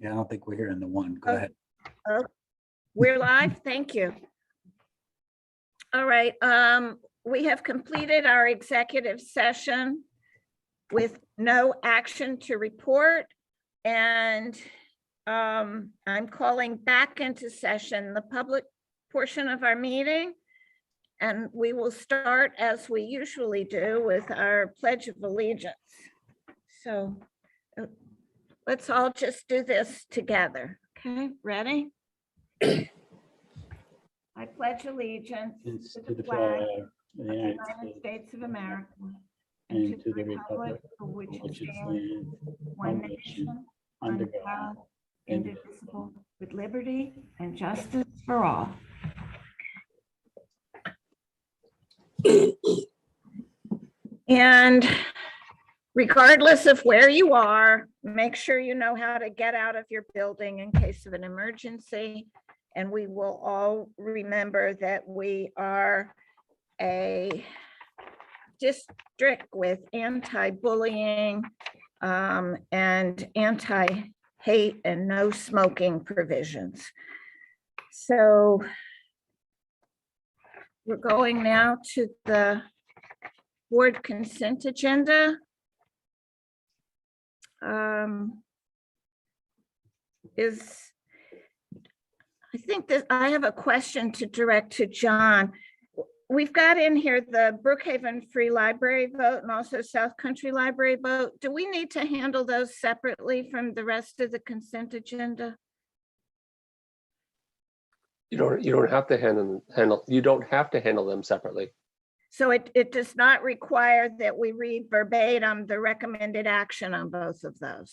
Yeah, I don't think we're hearing the one. Go Oh. ahead. Oh, we're live. Thank you. All right. We have completed our executive session with no action to report. And I'm calling back into session the public portion of our meeting. And we will start as we usually do with our Pledge of Allegiance. So let's all just do this together. Okay, ready? I pledge allegiance to the flag of the United States of America and to the republic for which it stands, one nation, under God, indivisible, with liberty and justice for all. And regardless of where you are, make sure you know how to get out of your building in case of an emergency. And we will all remember that we are a district with anti-bullying and anti-hate and no smoking provisions. So we're going now to the board consent agenda. I think that I have a question to direct to John. We've got in here the Brookhaven Free Library vote and also South Country Library vote. Do we need to handle those separately from the rest of the consent agenda? You don't have to handle them separately. So it does not require that we read verbatim the recommended action on both of those,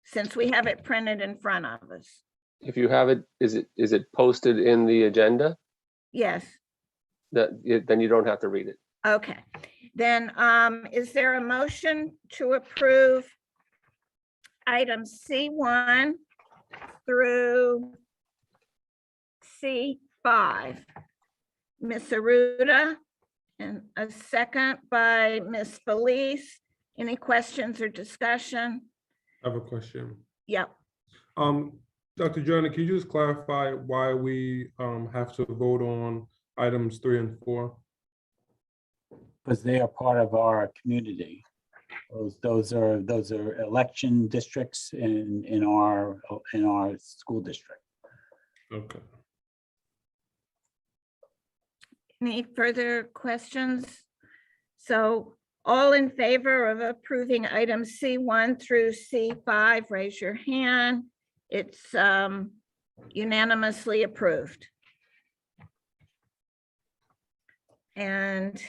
since we have it printed in front of us. If you have it, is it posted in the agenda? Yes. Then you don't have to read it. Okay. Then is there a motion to approve items C1 through C5? Ms. Aruda? And a second by Ms. Felice. Any questions or discussion? I have a question. Yep. Dr. Johnny, can you just clarify why we have to vote on items 3 and 4? Because they are part of our community. Those are election districts in our school district. Okay. Any further questions? So all in favor of approving items C1 through C5, raise your hand. It's unanimously approved. And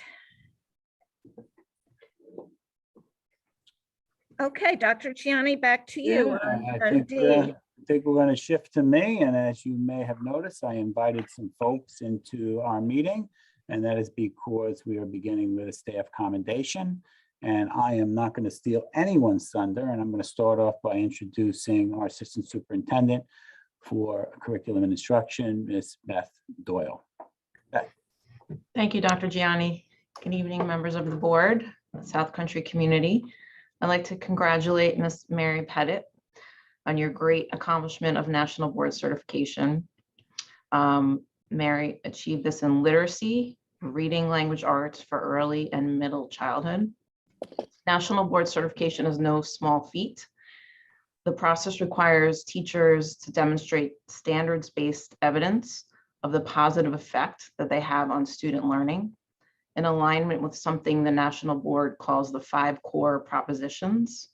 okay, Dr. Gianni, back to you. Yeah, I think we're going to shift to me. And as you may have noticed, I invited some folks into our meeting. And that is because we are beginning with a staff commendation. And I am not going to steal anyone's thunder. And I'm going to start off by introducing our assistant superintendent for curriculum and instruction, Ms. Beth Doyle. Beth. Thank you, Dr. Gianni. Good evening, members of the board, South Country community. I'd like to congratulate Ms. Mary Pettit on your great accomplishment of National Board Certification. Mary achieved this in literacy, reading language arts for early and middle childhood. National Board Certification is no small feat. The process requires teachers to demonstrate standards-based evidence of the positive effect that they have on student learning in alignment with something the National Board calls the 5 core propositions.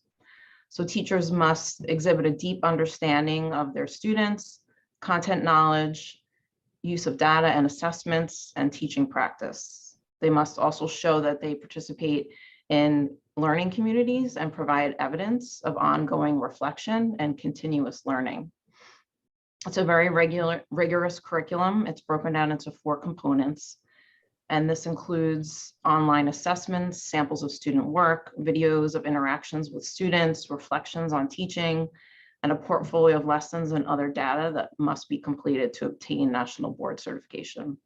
So teachers must exhibit a deep understanding of their students, content knowledge, use of data and assessments, and teaching practice. They must also show that they participate in learning communities and provide evidence of ongoing reflection and continuous learning. It's a very rigorous curriculum. It's broken down into 4 components. And this includes online assessments, samples of student work, videos of interactions with students, reflections on teaching, and a portfolio of lessons and other data that must be completed to obtain National Board Certification.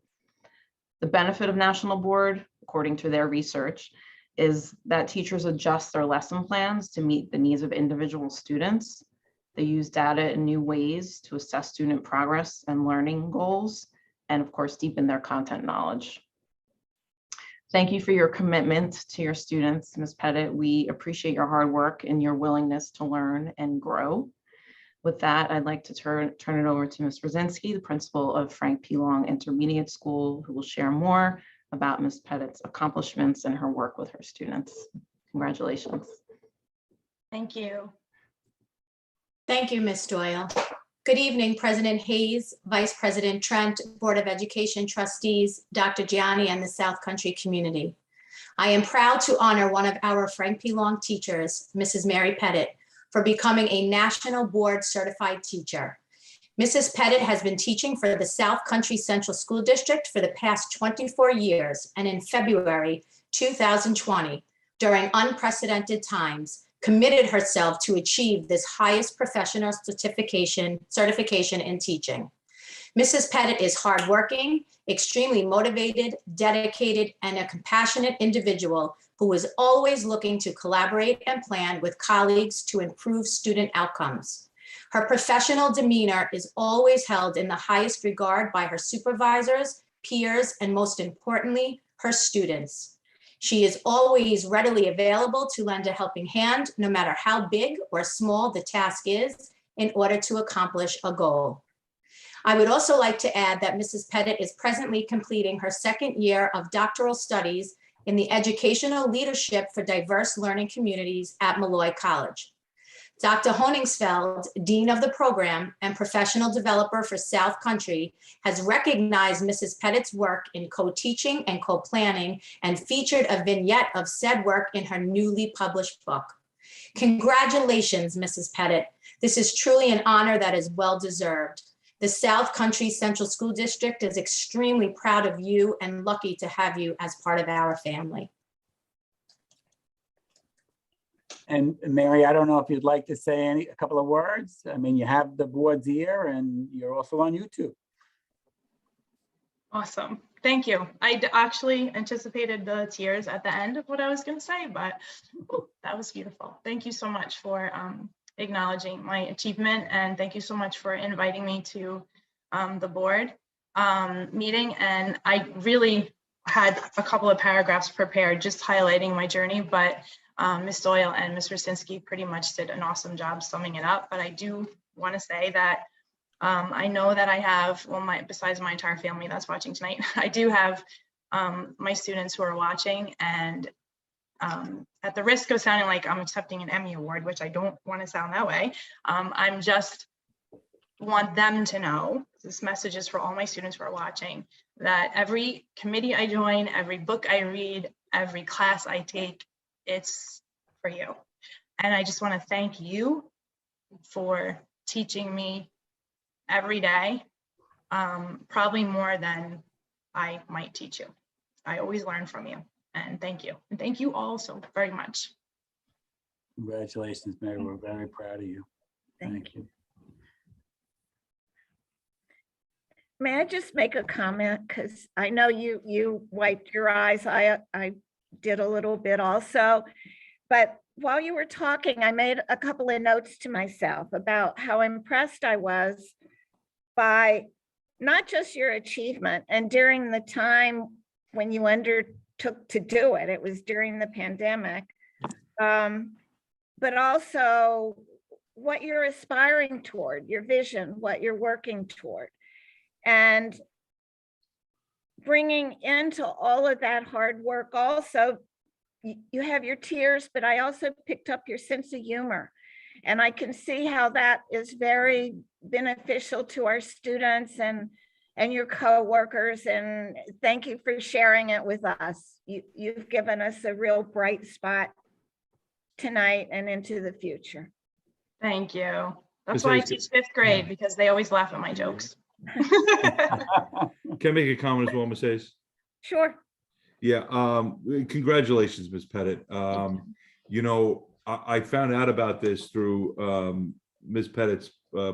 The benefit of National Board, according to their research, is that teachers adjust their lesson plans to meet the needs of individual students They use data in new ways to assess student progress and learning goals, and of course, deepen their content knowledge. Thank you for your commitment to your students, Ms. Pettit. We appreciate your hard work and your willingness to learn and grow. With that, I'd like to turn it over to Ms. Brzezinski, the principal of Frank P. Long Intermediate School, who will share more about Ms. Pettit's accomplishments and her work with her students. Congratulations. Thank you. Thank you, Ms. Doyle. Good evening, President Hayes, Vice President Trent, Board of Education trustees, Dr. Gianni, and the South Country community. I am proud to honor one of our Frank P. Long teachers, Mrs. Mary Pettit, for becoming a National Board Certified Teacher. Mrs. Pettit has been teaching for the South Country Central School District for the past 24 years, and in February 2020, during unprecedented times, committed herself to achieve this highest professional certification in teaching. Mrs. Pettit is hardworking, extremely motivated, dedicated, and a compassionate individual who is always looking to collaborate and plan with colleagues to improve student outcomes. Her professional demeanor is always held in the highest regard by her supervisors, peers, and most importantly, her students. She is always readily available to lend a helping hand, no matter how big or small the task is, in order to accomplish a goal. I would also like to add that Mrs. Pettit is presently completing her second year of doctoral studies in the Educational Leadership for Diverse Learning Communities at Malloy College. Dr. Honingsfeld, Dean of the program and professional developer for South Country, has recognized Mrs. Pettit's work in co-teaching and co-planning and featured a vignette of said work in her newly published book. Congratulations, Mrs. Pettit. This is truly an honor that is well-deserved. The South Country Central School District is extremely proud of you and lucky to have you as part of our family. And Mary, I don't know if you'd like to say a couple of words. I mean, you have the board's ear and you're also on YouTube. Awesome. Thank you. I actually anticipated the tears at the end of what I was going to say, but that was beautiful. Thank you so much for acknowledging my achievement, and thank you so much for inviting me to the board meeting. And I really had a couple of paragraphs prepared just highlighting my journey, but Ms. Doyle and Ms. Brzezinski pretty much did an awesome job summing it up. But I do want to say that I know that I have, well, besides my entire family that's watching tonight, I do have my students who are watching, and at the risk of sounding like I'm accepting an Emmy award, which I don't want to sound that way, I'm just want them to know, this message is for all my students who are watching, that every committee I join, every book I read, every class I take, it's for you. And I just want to thank you for teaching me every day, probably more than I might teach you. I always learn from you, and thank you. And thank you all so very much. Congratulations, Mary. We're very proud of you. Thank you. May I just make a comment? Because I know you wiped your eyes. I did a little bit also. But while you were talking, I made a couple of notes to myself about how impressed I was by not just your achievement and during the time when you undertook to do it, it was during the pandemic, but also what you're aspiring toward, your vision, what you're working toward. And bringing into all of that hard work also, you have your tears, but I also picked up your sense of humor. And I can see how that is very beneficial to our students and your co-workers. And thank you for sharing it with us. You've given us a real bright spot tonight and into the future. Thank you. That's why I teach 5th grade, because they always laugh at my jokes. Can I make a comment as well, Ms. Hayes? Sure. Yeah, congratulations, Ms. Pettit. You know, I found out about this through Ms. Pettit's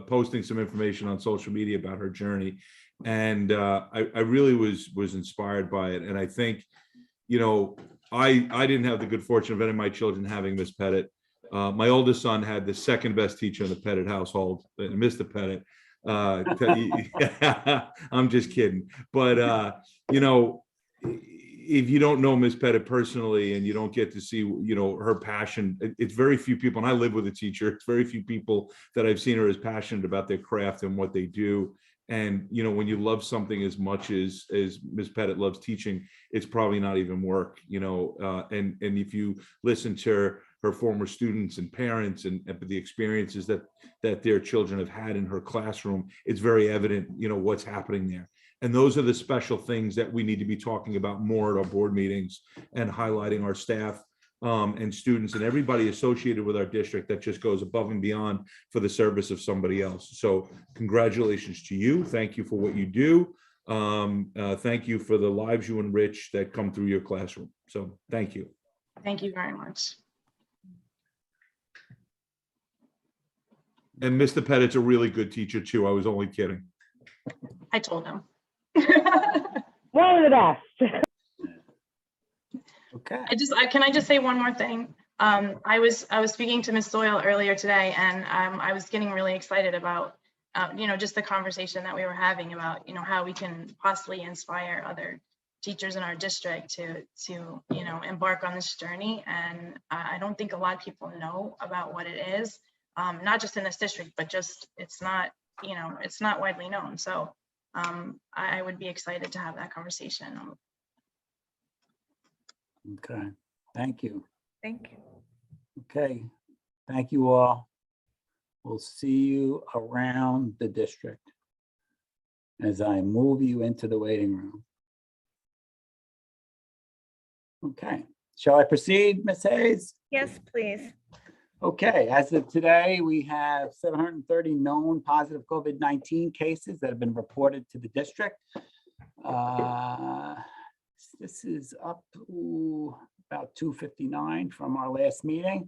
posting some information on social media about her journey. And I really was inspired by it. And I think, you know, I didn't have the good fortune of any of my children having Ms. Pettit. My oldest son had the second best teacher in the Pettit household, Mr. Pettit. I'm just kidding. But, you know, if you don't know Miss Pettit personally and you don't get to see, you know, her passion, it's very few people, and I live with a teacher, it's very few people that I've seen her as passionate about their craft and what they do. And, you know, when you love something as much as Miss Pettit loves teaching, it's probably not even work, you know, and if you listen to her former students and parents and the experiences that their children have had in her classroom, it's very evident, you know, what's happening there. And those are the special things that we need to be talking about more at our board meetings and highlighting our staff and students and everybody associated with our district that just goes above and beyond for the service of somebody else. So congratulations to you. Thank you for what you do. Thank you for the lives you enrich that come through your classroom. So thank you. Thank you very much. And Mr. Pettit's a really good teacher too. I was only kidding. I told him. One of the best. Okay. Can I just say one more thing? I was speaking to Ms. Doyle earlier today, and I was getting really excited about, you know, just the conversation that we were having about, you know, how we can possibly inspire other teachers in our district to you know, embark on this journey. And I don't think a lot of people know about what it is, not just in this district, but just it's not, you know, it's not widely known. So I would be excited to have that conversation. Okay. Thank you. Thank you. Okay. Thank you all. We'll see you around the district as I move you into the waiting room. Okay. Shall I proceed, Ms. Hayes? Yes, please. Okay, as of today, we have 730 known positive COVID-19 cases that have been reported to the district. This is up to about 259 from our last meeting.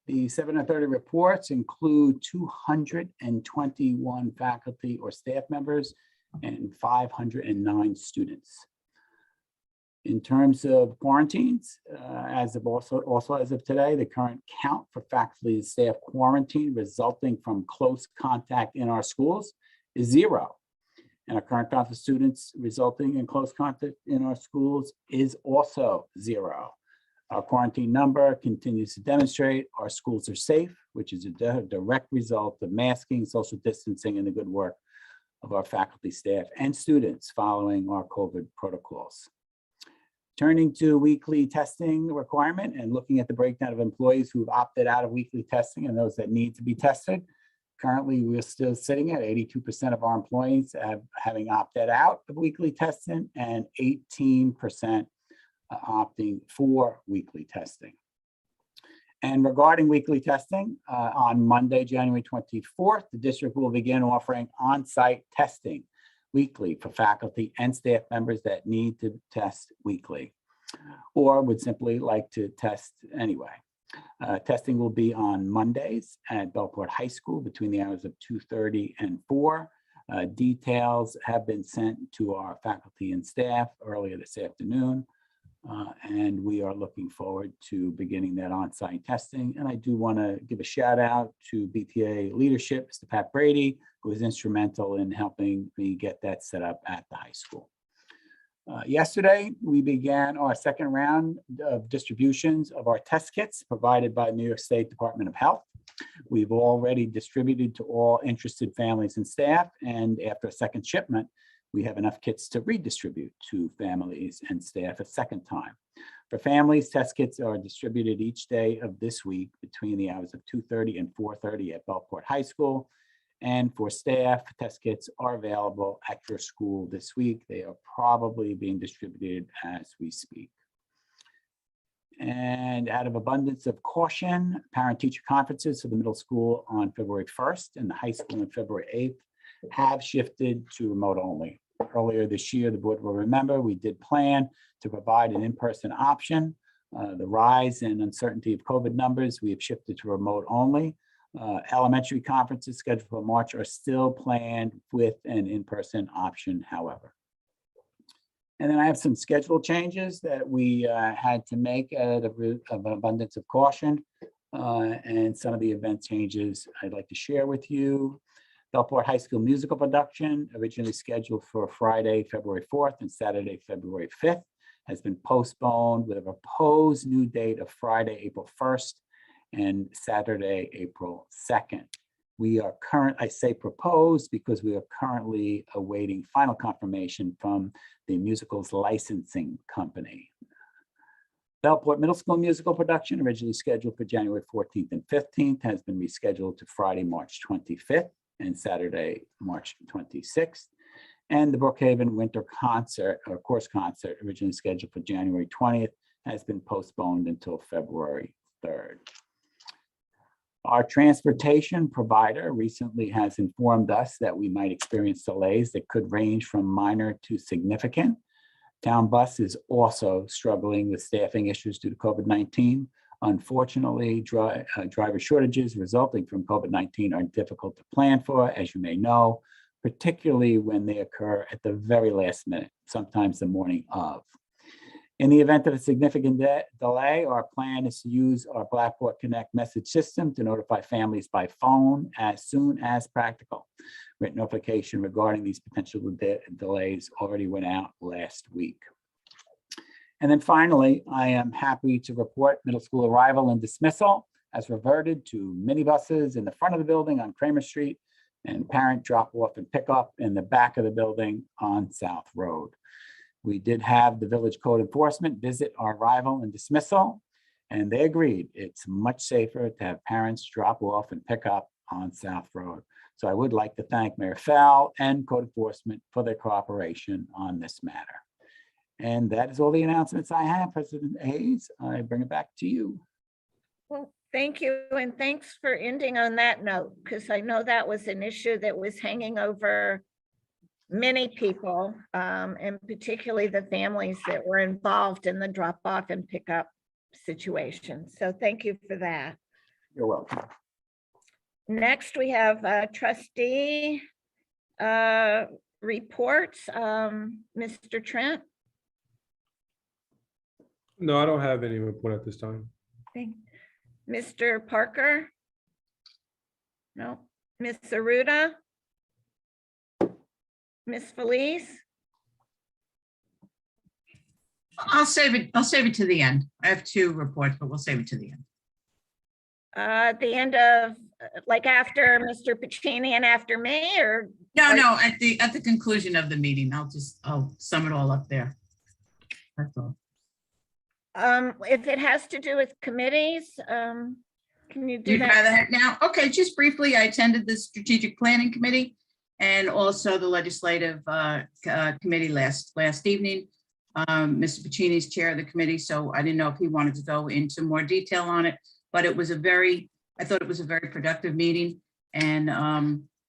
The 730 reports include 221 faculty or staff members and 509 students. In terms of quarantines, as of also as of today, the current count for faculty and staff quarantine resulting from close contact in our schools is 0. And our current count for students resulting in close contact in our schools is also 0. Our quarantine number continues to demonstrate our schools are safe, which is a direct result of masking, social distancing, and the good work of our faculty, staff, and students following our COVID protocols. Turning to weekly testing requirement and looking at the breakdown of employees who've opted out of weekly testing and those that need to be tested. Currently, we're still sitting at 82% of our employees having opted out of weekly testing and 18% opting for weekly testing. And regarding weekly testing, on Monday, January 24th, the district will begin offering on-site testing weekly for faculty and staff members that need to test weekly or would simply like to test anyway. Testing will be on Mondays at Belport High School between the hours of 2:30 and 4. Details have been sent to our faculty and staff earlier this afternoon. And we are looking forward to beginning that on-site testing. And I do want to give a shout out to BTA leadership, Mr. Pat Brady, who was instrumental in helping me get that set up at the high school. Yesterday, we began our second round of distributions of our test kits provided by New York State Department of Health. We've already distributed to all interested families and staff, and after a second shipment, we have enough kits to redistribute to families and staff a second time. For families, test kits are distributed each day of this week between the hours of 2:30 and 4:30 at Belport High School. And for staff, test kits are available at your school this week. They are probably being distributed as we speak. And out of abundance of caution, parent-teacher conferences for the middle school on February 1st and the high school on February 8th have shifted to remote only. Earlier this year, the board will remember we did plan to provide an in-person option. The rise in uncertainty of COVID numbers, we have shifted to remote only. Elementary conferences scheduled for March are still planned with an in-person option, however. And then I have some schedule changes that we had to make out of an abundance of caution. and some of the event changes I'd like to share with you. Bellport High School musical production, originally scheduled for Friday, February 4th and Saturday, February 5th, has been postponed with a proposed new date of Friday, April 1st and Saturday, April 2nd. We are I say proposed because we are currently awaiting final confirmation from the musical's licensing company. Bellport Middle School musical production, originally scheduled for January 14th and 15th, has been rescheduled to Friday, March 25th and Saturday, March 26th. And the Brookhaven Winter Concert, or Course Concert, originally scheduled for January 20th, has been postponed until February 3rd. Our transportation provider recently has informed us that we might experience delays that could range from minor to significant. Town Bus is also struggling with staffing issues due to COVID-19. Unfortunately, driver shortages resulting from COVID-19 are difficult to plan for, as you may know, particularly when they occur at the very last minute, sometimes the morning of. In the event of a significant delay, our plan is to use our Blackboard Connect message system to notify families by phone as soon as practical. Written notification regarding these potential delays already went out last week. And then finally, I am happy to report middle school arrival and dismissal has reverted to minibuses in the front of the building on Kramer Street and parent drop off and pick up in the back of the building on South Road. We did have the village code enforcement visit our arrival and dismissal, and they agreed it's much safer to have parents drop off and pick up on South Road. So I would like to thank Mayor Fell and code enforcement for their cooperation on this matter. And that is all the announcements I have, President Hayes. I bring it back to you. Well, thank you, and thanks for ending on that note, because I know that was an issue that was hanging over many people, and particularly the families that were involved in the drop off and pickup situation. So thank you for that. You're welcome. Next, we have trustee reports. Mr. Trent. No, I don't have any report at this time. Okay. Mr. Parker? No. Ms. Aruda? Ms. Felice? I'll save it to the end. I have two reports, but we'll save it to the end. At the end of, like after Mr. Pacini and after me, or? No, at the conclusion of the meeting, I'll sum it all up there. That's all. If it has to do with committees, can you do You'd that? rather have now? Okay, just briefly, I attended the Strategic Planning Committee and also the Legislative Committee last evening. Mr. Pacini's chair of the committee, so I didn't know if he wanted to go into more detail on it, but I thought it was a very productive meeting. And,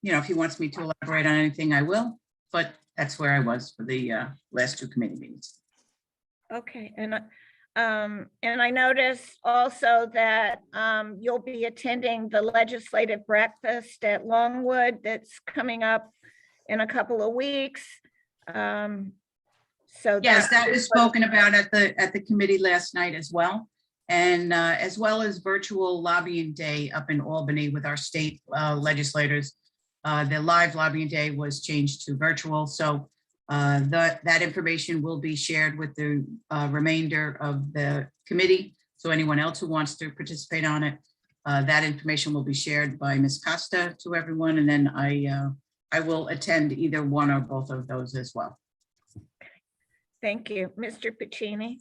if he wants me to elaborate on anything, I will, but that's where I was for the last two committee meetings. Okay, and I noticed also that you'll be attending the legislative breakfast at Longwood that's coming up in a couple of weeks. So yes, that was spoken about at the committee last night as well, and as well as virtual lobbying day up in Albany with our state legislators. The live lobbying day was changed to virtual, so that information will be shared with the remainder of the committee. So anyone else who wants to participate on it, that information will be shared by Ms. Costa to everyone, and then I will attend either one or both of those as well. thank you. Mr. Pacini?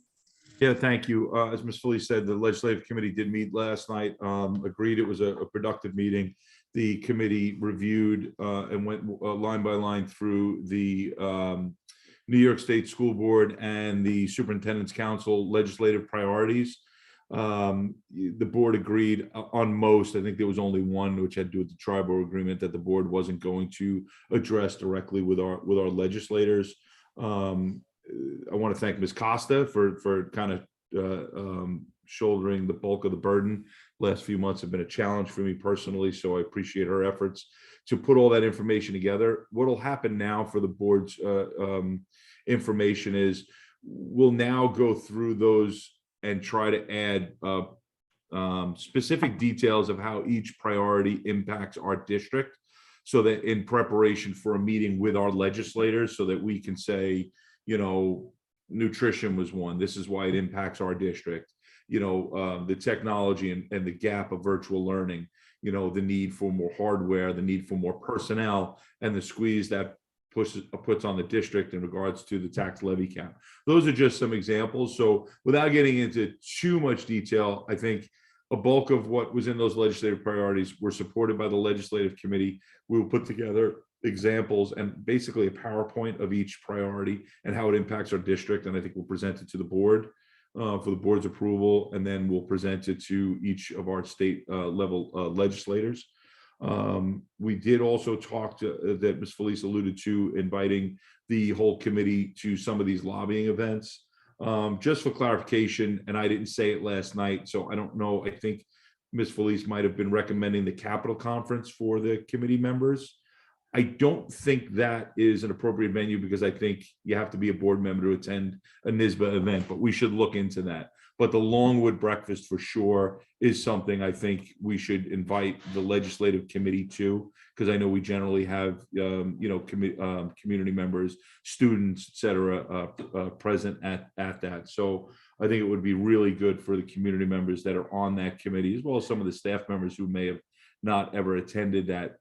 Yeah, thank you. As Ms. Felice said, the Legislative Committee did meet last night, agreed it was a productive meeting. The committee reviewed and went line by line through the New York State School Board and the Superintendent's Council legislative priorities. The board agreed on most. I think there was only one, which had to do with the tribal agreement, that the board wasn't going to address directly with our legislators. I want to thank Ms. Costa for kind of shouldering the bulk of the burden. Last few months have been a challenge for me personally, so I appreciate her efforts to put all that information together. What will happen now for the board's information is we'll now go through those and try to add specific details of how each priority impacts our district, so that in preparation for a meeting with our legislators, so that we can say, you know, nutrition was one, this is why it impacts our district, you know, the technology and the gap of virtual learning, you know, the need for more hardware, the need for more personnel, and the squeeze that puts on the district in regards to the tax levy cap. Those are just some examples. So without getting into too much detail, I think a bulk of what was in those legislative priorities were supported by the legislative committee. We will put together examples and basically a PowerPoint of each priority and how it impacts our district. And I think we'll present it to the board for the board's approval, and then we'll present it to each of our state level legislators. We did also talk to, that Ms. Felice alluded to, inviting the whole committee to some of these lobbying events. Just for clarification, and I didn't say it last night, so I don't know, I think Ms. Felice might have been recommending the Capitol Conference for the committee members. I don't think that is an appropriate venue, because I think you have to be a board member to attend a NYSBA event, but we should look into that. But the Longwood Breakfast for sure is something I think we should invite the legislative committee to, because I know we generally have, you know, community members, students, et cetera, present at that. So I think it would be really good for the community members that are on that committee, as well as some of the staff members who may have not ever attended that,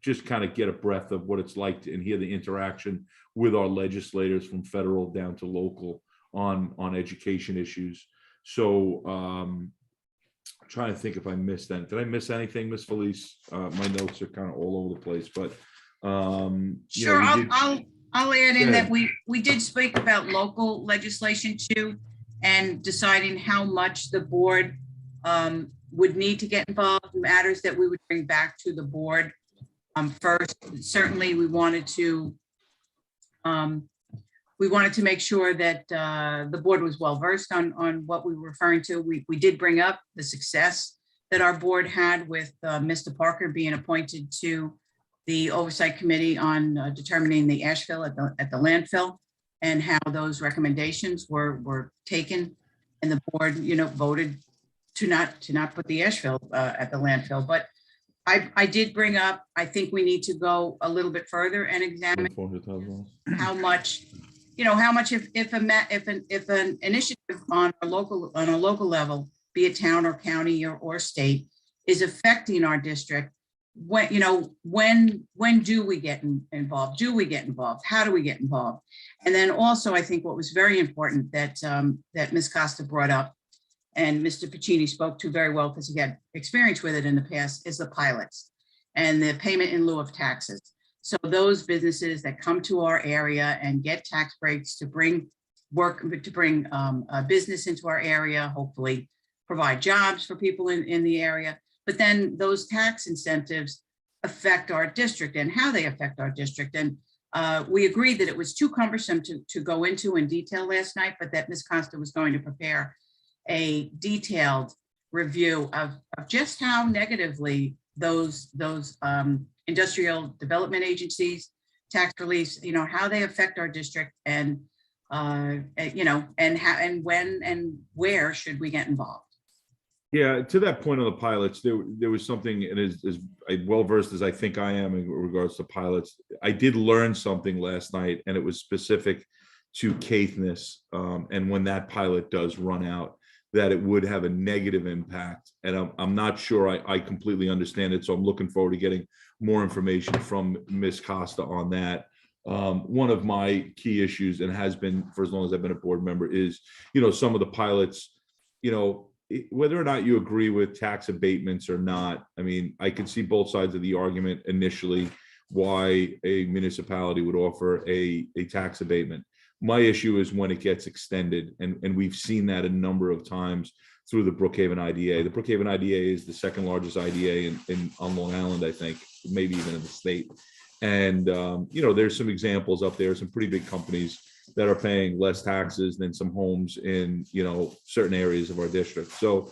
just kind of get a breath of what it's like and hear the interaction with our legislators from federal down to local on education issues. So I'm trying to think if I missed that. Did I miss anything, Ms. Felice? My notes are kind of all over the place, but Sure, I'll add in that ahead. we did speak about local legislation too, and deciding how much the board would need to get involved, matters that we would bring back to the board. First, certainly we wanted to make sure that the board was well versed on what we were referring to. We did bring up the success that our board had with Mr. Parker being appointed to the Oversight Committee on determining the ash fill at the landfill, and how those recommendations were taken, and the board, you know, voted to not put the ash fill at the landfill. But I did bring up, I think we need to go a little bit further and examine how much, you know, how much if an initiative on a local level, be it town or county or state, is affecting our district. When, you know, when do we get involved? Do we get involved? How do we get involved? And then also, I think what was very important that that Ms. Costa brought up, and Mr. Piccini spoke to very well because he had experience with it in the past, is the pilots and the payment in lieu of taxes. So those businesses that come to our area and get tax breaks to bring a business into our area, hopefully provide jobs for people in the area. But then those tax incentives affect our district and how they affect our district. And we agreed that it was too cumbersome to go into in detail last night, but that Ms. Costa was going to prepare a detailed review of just how negatively those industrial development agencies, tax reliefs, you know, how they affect our district, and you know, and how and when and where should we get involved. Yeah, to that point on the pilots, there was something, and as well versed as I think I am in regards to pilots, I did learn something last night, and it was specific to Caithness, and when that pilot does run out, that it would have a negative impact. And I'm not sure I completely understand it. So I'm looking forward to getting more information from Ms. Costa on that. One of my key issues, and has been for as long as I've been a board member, is, you know, some of the pilots, you know, whether or not you agree with tax abatements or not. I mean, I can see both sides of the argument initially, why a municipality would offer a tax abatement. My issue is when it gets extended, and we've seen that a number of times through the Brookhaven IDA. The Brookhaven IDA is the second largest IDA on Long Island, I think, maybe even in the state. And, you know, there's some examples up there, some pretty big companies that are paying less taxes than some homes in, you know, certain areas of our district. So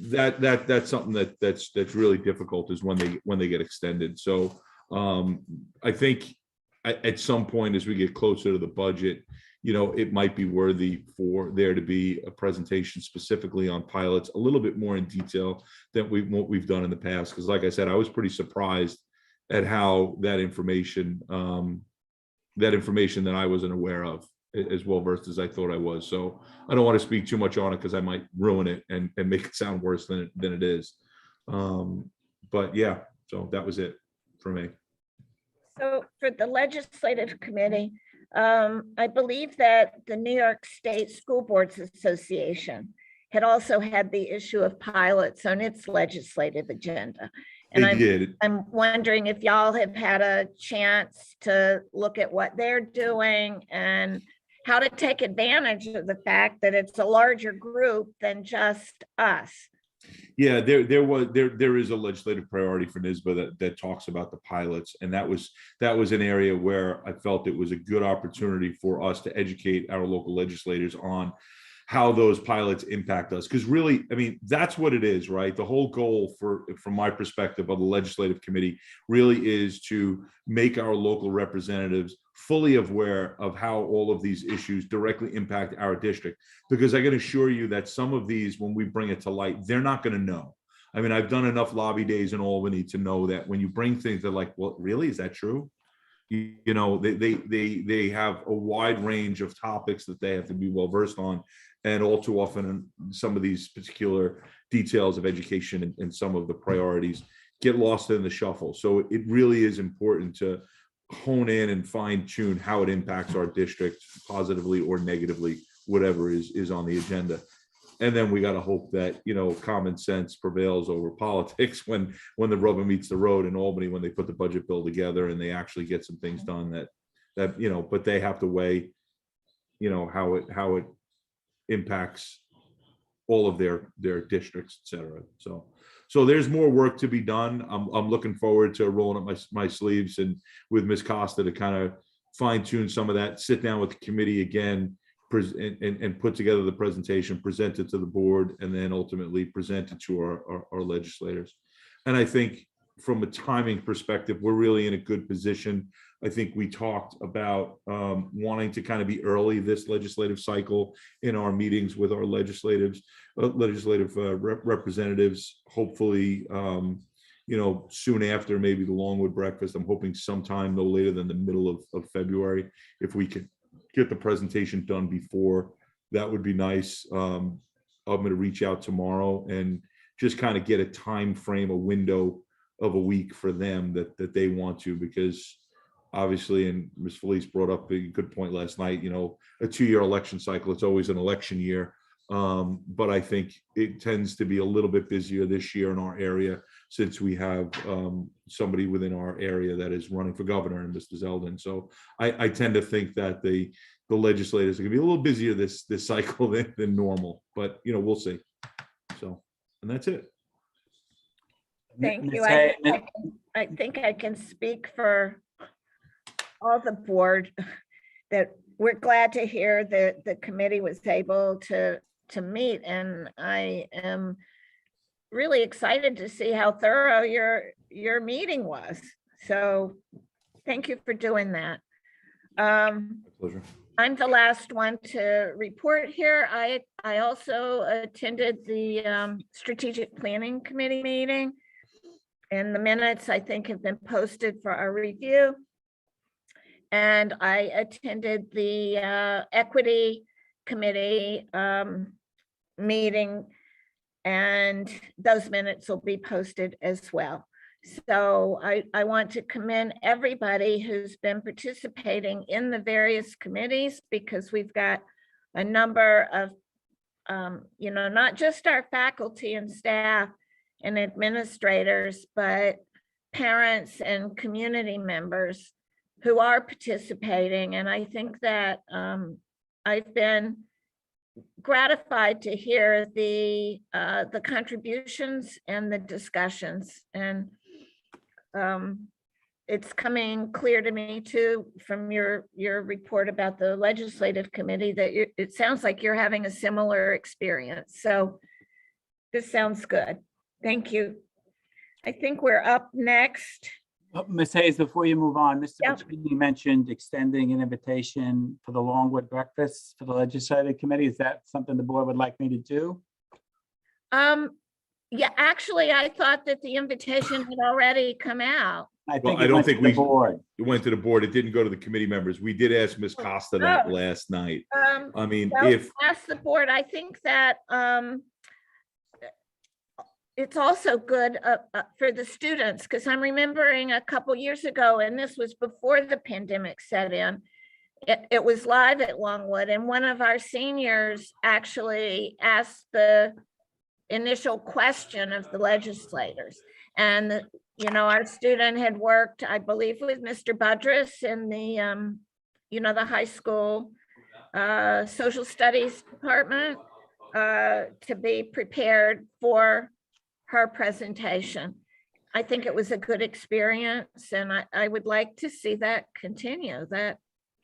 that's something that's really difficult, is when they get extended. So I think at some point, as we get closer to the budget, it might be worthy for there to be a presentation specifically on pilots, a little bit more in detail than what we've done in the past. Because like I said, I was pretty surprised at how that information that I wasn't aware of, as well versed as I thought I was. So I don't want to speak too much on it because I might ruin it and make it sound worse than it is. But yeah, so that was it for me. So for the legislative committee, I believe that the New York State School Boards Association had also had the issue of pilots on its legislative agenda. And They did. I'm wondering if y'all have had a chance to look at what they're doing and how to take advantage of the fact that it's a larger group than just us. Yeah, there is a legislative priority for NYSBA that talks about the pilots, and that was an area where I felt it was a good opportunity for us to educate our local legislators on how those pilots impact us. Because really, I mean, that's what it is, right? The whole goal from my perspective of the legislative committee really is to make our local representatives fully aware of how all of these issues directly impact our district. Because I can assure you that some of these, when we bring it to light, they're not going to know. I mean, I've done enough lobby days in Albany to know that when you bring things, they're like, well, really, is that true? They have a wide range of topics that they have to be well versed on, and all too often some of these particular details of education and some of the priorities get lost in the shuffle. So it really is important to hone in and fine tune how it impacts our district positively or negatively, whatever is on the agenda. And then we got to hope that, common sense prevails over politics when the rubber meets the road in Albany, when they put the budget bill together and they actually get some things done that but they have to weigh, how it impacts all of their districts, et cetera. So there's more work to be done. I'm looking forward to rolling up my sleeves and with Ms. Costa to kind of fine tune some of that, sit down with the committee again, and put together the presentation, present it to the board, and then ultimately present it to our legislators. And I think from a timing perspective, we're really in a good position. I think we talked about wanting to kind of be early this legislative cycle in our meetings with our legislative representatives, hopefully, soon after maybe the Longwood breakfast. I'm hoping sometime no later than the middle of February, if we could get the presentation done before, that would be nice. I'm going to reach out tomorrow and just kind of get a time frame, a window of a week for them that they want to, because obviously, and Ms. Felice brought up a good point last night, a 2-year election cycle, it's always an election year. But I think it tends to be a little bit busier this year in our area, since we have somebody within our area that is running for governor, and Mr. Zeldin. So I tend to think that the legislators are going to be a little busier this cycle than normal, but we'll see. So, and that's it. Thank you. Ms. I think I can speak for all the board that we're glad to hear that the committee was able to meet, and I am really excited to see how thorough your meeting was. So thank you for doing that. Pleasure. I'm the last one to report here. I also attended the Strategic Planning Committee meeting, and the minutes, I think, have been posted for our review. And I attended the Equity Committee meeting, and those minutes will be posted as well. So I want to commend everybody who's been participating in the various committees, because we've got a number of, not just our faculty and staff and administrators, but parents and community members who are participating. And I think that I've been gratified to hear the contributions and the discussions, and it's coming clear to me too from your report about the legislative committee that it sounds like you're having a similar experience. So this sounds good. Thank you. I think we're up next. Ms. Hayes, before you move on, Mr. Yep. Petrini mentioned extending an invitation for the Longwood breakfast for the legislative committee. Is that something the board would like me to do? Yeah, actually, I thought that the invitation had already come out. I Well, think I it don't went to think the we- board. It went to the board. It didn't go to the committee members. We did ask Ms. Costa that Oh. last night. Um, I mean, Well, if, ask the board, I think that it's also good for the students, because I'm remembering a couple years ago, and this was before the pandemic set in, it was live at Longwood, and one of our seniors actually asked the initial question of the legislators. And, you know, our student had worked, I believe, with Mr. Budrus in the, you know, the high school social studies department to be prepared for her presentation. I think it was a good experience, and I would like to see that continue. That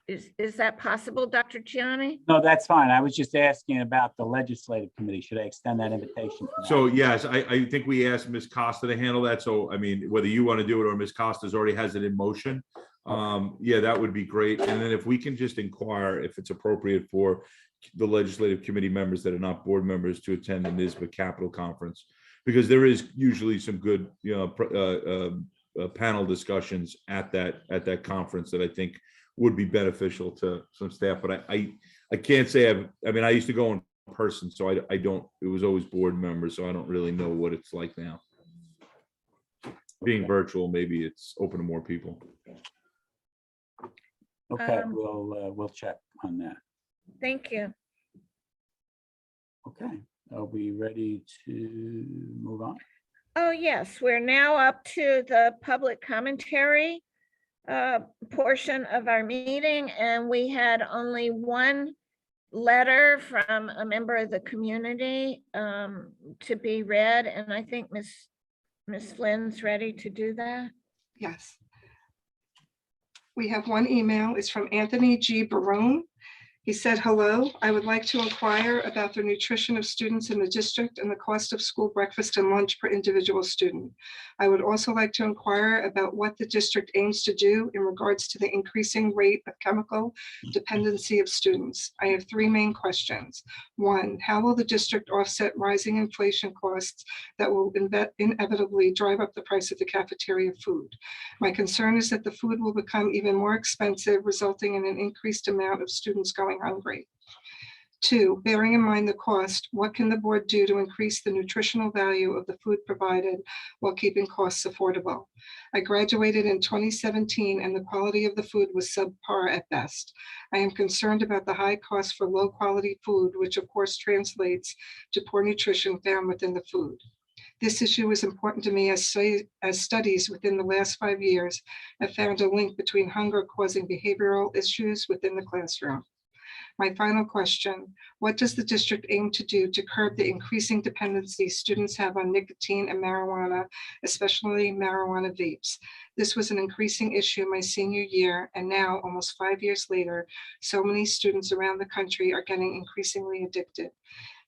is that possible, Dr. Gianni? No, that's fine. I was just asking about the legislative committee. Should I extend that invitation? for that? so yes, I think we asked Ms. Costa to handle that. So, I mean, whether you want to do it or Ms. Costa's already has it in motion. Yeah, that would be great. And then if we can just inquire if it's appropriate for the legislative committee members that are not board members to attend the NISBA Capital Conference, because there is usually some good, you know, panel discussions at that conference that I think would be beneficial to some staff. But I can't say I mean, I used to go in person, so I don't, it was always board members, so I don't really know what it's like now. Being virtual, maybe it's open to more people. Okay, we'll check on that. Thank you. Okay, are we ready to move on? Oh, yes, we're now up to the public commentary portion of our meeting, and we had only one letter from a member of the community to be read, and I think Ms. Flynn's ready to do that. Yes. We have one email. It's from Anthony G. Barone. He said, "Hello, I would like to inquire about the nutrition of students in the district and the cost of school breakfast and lunch per individual student. I would also like to inquire about what the district aims to do in regards to the increasing rate of chemical dependency of students. I have three main questions. One, how will the district offset rising inflation costs that will inevitably drive up the price of the cafeteria food? My concern is that the food will become even more expensive, resulting in an increased amount of students going hungry. Two, bearing in mind the cost, what can the board do to increase the nutritional value of the food provided while keeping costs affordable? I graduated in 2017 and the quality of the food was subpar at best. I am concerned about the high cost for low quality food, which of course translates to poor nutrition found within the food. This issue is important to me as studies within the last 5 years have found a link between hunger causing behavioral issues within the classroom. My final question, what does the district aim to do to curb the increasing dependency students have on nicotine and marijuana, especially marijuana vapes? This was an increasing issue my senior year, and now, almost 5 years later, so many students around the country are getting increasingly addicted.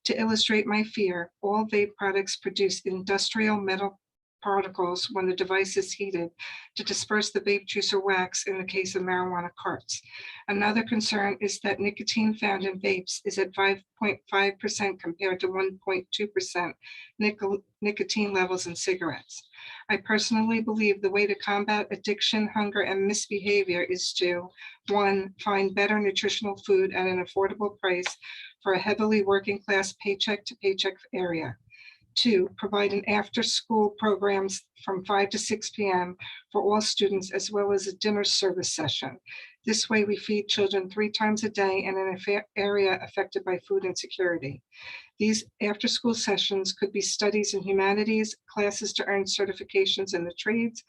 To illustrate my fear, all vape products produce industrial metal particles when the device is heated to disperse the vape juice or wax in the case of marijuana carts. Another concern is that nicotine found in vapes is at 5.5% compared to 1.2% nicotine levels in cigarettes. I personally believe the way to combat addiction, hunger, and misbehavior is to, one, find better nutritional food at an affordable price for a heavily working class paycheck to paycheck area. Two, provide an after-school programs from 5 to 6 p.m. for all students, as well as a dinner service session. This way we feed children 3 times a day in an area affected by food insecurity. These after-school sessions could be studies in humanities, classes to earn certifications in the trades,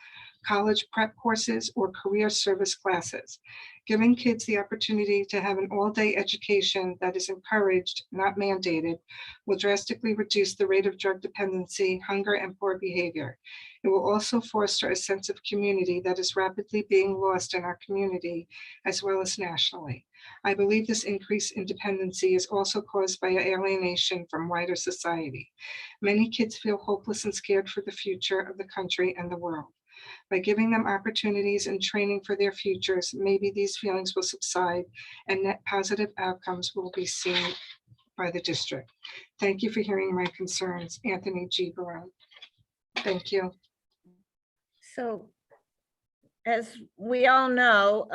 college prep courses, or career service classes. Giving kids the opportunity to have an all-day education that is encouraged, not mandated, will drastically reduce the rate of drug dependency, hunger, and poor behavior. It will also foster a sense of community that is rapidly being lost in our community, as well as nationally. I believe this increase in dependency is also caused by alienation from wider society. Many kids feel hopeless and scared for the future of the country and the world. By giving them opportunities and training for their futures, maybe these feelings will subside and net positive outcomes will be seen by the district. Thank you for hearing my concerns. Anthony G. Barone. Thank you. So as we all know,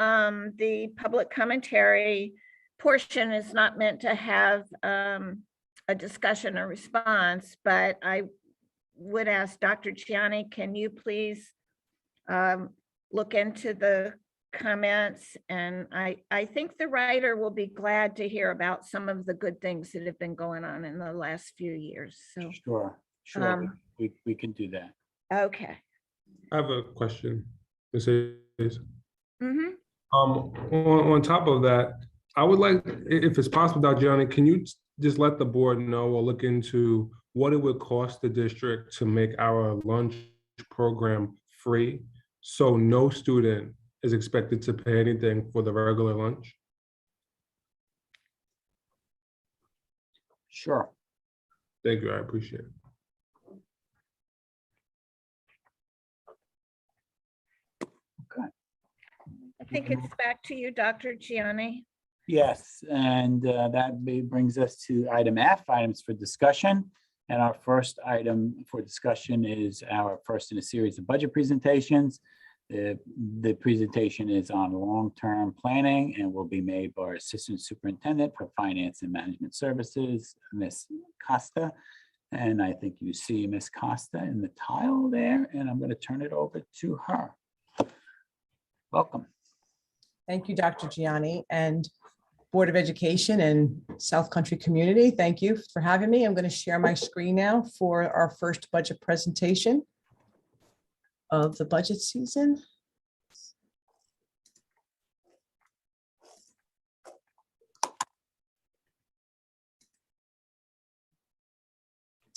the public commentary portion is not meant to have a discussion or response, but I would ask Dr. Gianni, can you please look into the comments? And I think the writer will be glad to hear about some of the good things that have been going on in the last few years. So, Sure, we can do that. okay. I have a question, Ms. Hayes. Mhm. On top of that, I would like, if it's possible, Dr. Gianni, can you just let the board know or look into what it would cost the district to make our lunch program free, so no student is expected to pay anything for the regular lunch? Sure. Thank you, I appreciate it. I think it's back to you, Dr. Gianni. Yes, and that brings us to item F, items for discussion. And our first item for discussion is our first in a series of budget presentations. The presentation is on long-term planning and will be made by our Assistant Superintendent for Finance and Management Services, Ms. Costa. And I think you see Ms. Costa in the tile there, and I'm going to turn it over to her. Welcome. Thank you, Dr. Gianni, and Board of Education and South Country community. Thank you for having me. I'm going to share my screen now for our first budget presentation of the budget season.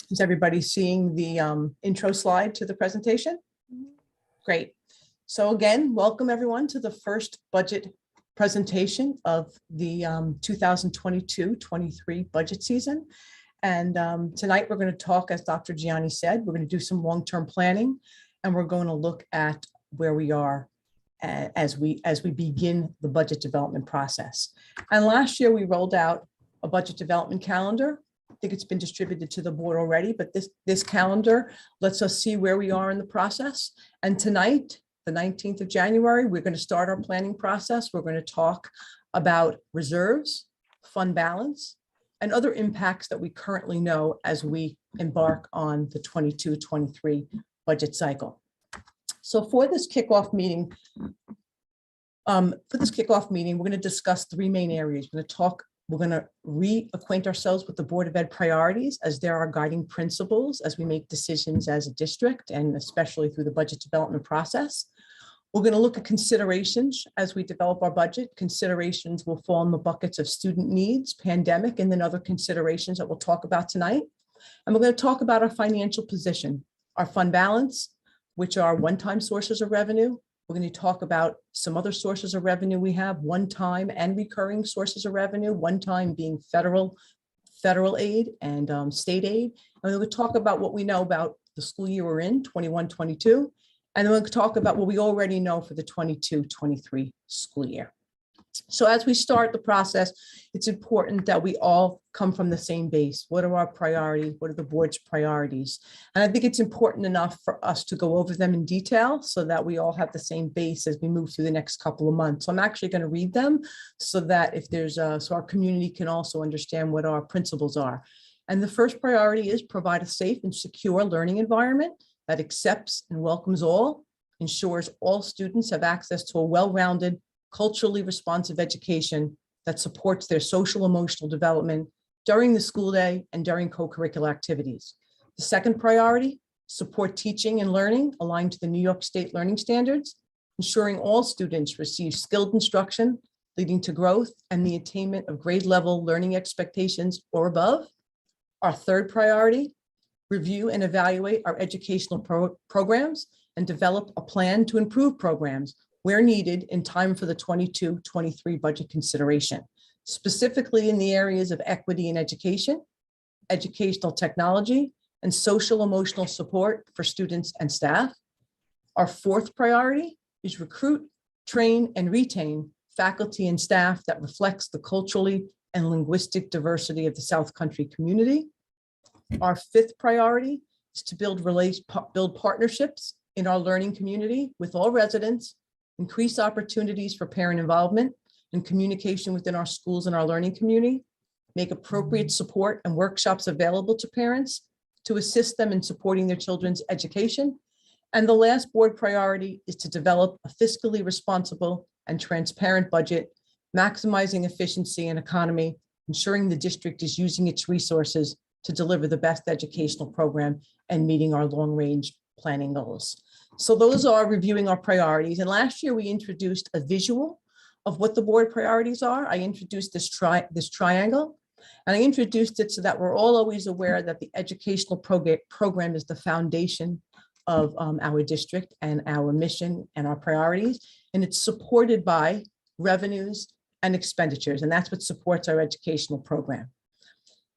Is everybody seeing the intro slide to the presentation? Great. So again, welcome everyone to the first budget presentation of the 2022-23 budget season. And tonight we're going to talk, as Dr. Gianni said, we're going to do some long-term planning, and we're going to look at where we are as we begin the budget development process. And last year we rolled out a budget development calendar. I think it's been distributed to the board already, but this calendar lets us see where we are in the process. And tonight, the 19th of January, we're going to start our planning process. We're going to talk about reserves, fund balance, and other impacts that we currently know as we embark on the 22-23 budget cycle. So for this kickoff meeting, we're going to discuss three main areas. We're going to reacquaint ourselves with the Board of Ed priorities as they're our guiding principles as we make decisions as a district, and especially through the budget development process. We're going to look at considerations as we develop our budget. Considerations will fall in the buckets of student needs, pandemic, and then other considerations that we'll talk about tonight. And we're going to talk about our financial position, our fund balance, which are one-time sources of revenue. We're going to talk about some other sources of revenue we have, one-time and recurring sources of revenue, one-time being federal aid and state aid. And then we'll talk about what we know about the school year we're in, 21-22. And then we'll talk about what we already know for the 22-23 school year. So as we start the process, it's important that we all come from the same base. What are our priorities? What are the board's priorities? And I think it's important enough for us to go over them in detail so that we all have the same base as we move through the next couple of months. So I'm actually going to read them so that if there's so our community can also understand what our principles are. And the first priority is provide a safe and secure learning environment that accepts and welcomes all, ensures all students have access to a well-rounded, culturally responsive education that supports their social emotional development during the school day and during co-curricular activities. The second priority, support teaching and learning aligned to the New York State learning standards, ensuring all students receive skilled instruction, leading to growth and the attainment of grade level learning expectations or above. Our third priority, review and evaluate our educational programs and develop a plan to improve programs where needed in time for the 22-23 budget consideration, specifically in the areas of equity in education, educational technology, and social emotional support for students and staff. Our fourth priority is recruit, train, and retain faculty and staff that reflects the culturally and linguistic diversity of the South Country community. Our fifth priority is to build partnerships in our learning community with all residents, increase opportunities for parent involvement and communication within our schools and our learning community, make appropriate support and workshops available to parents to assist them in supporting their children's education. And the last board priority is to develop a fiscally responsible and transparent budget, maximizing efficiency and economy, ensuring the district is using its resources to deliver the best educational program and meeting our long-range planning goals. So those are reviewing our priorities. And last year we introduced a visual of what the board priorities are. I introduced this triangle, and I introduced it so that we're all always aware that the educational program is the foundation of our district and our mission and our priorities. And it's supported by revenues and expenditures. And that's what supports our educational program.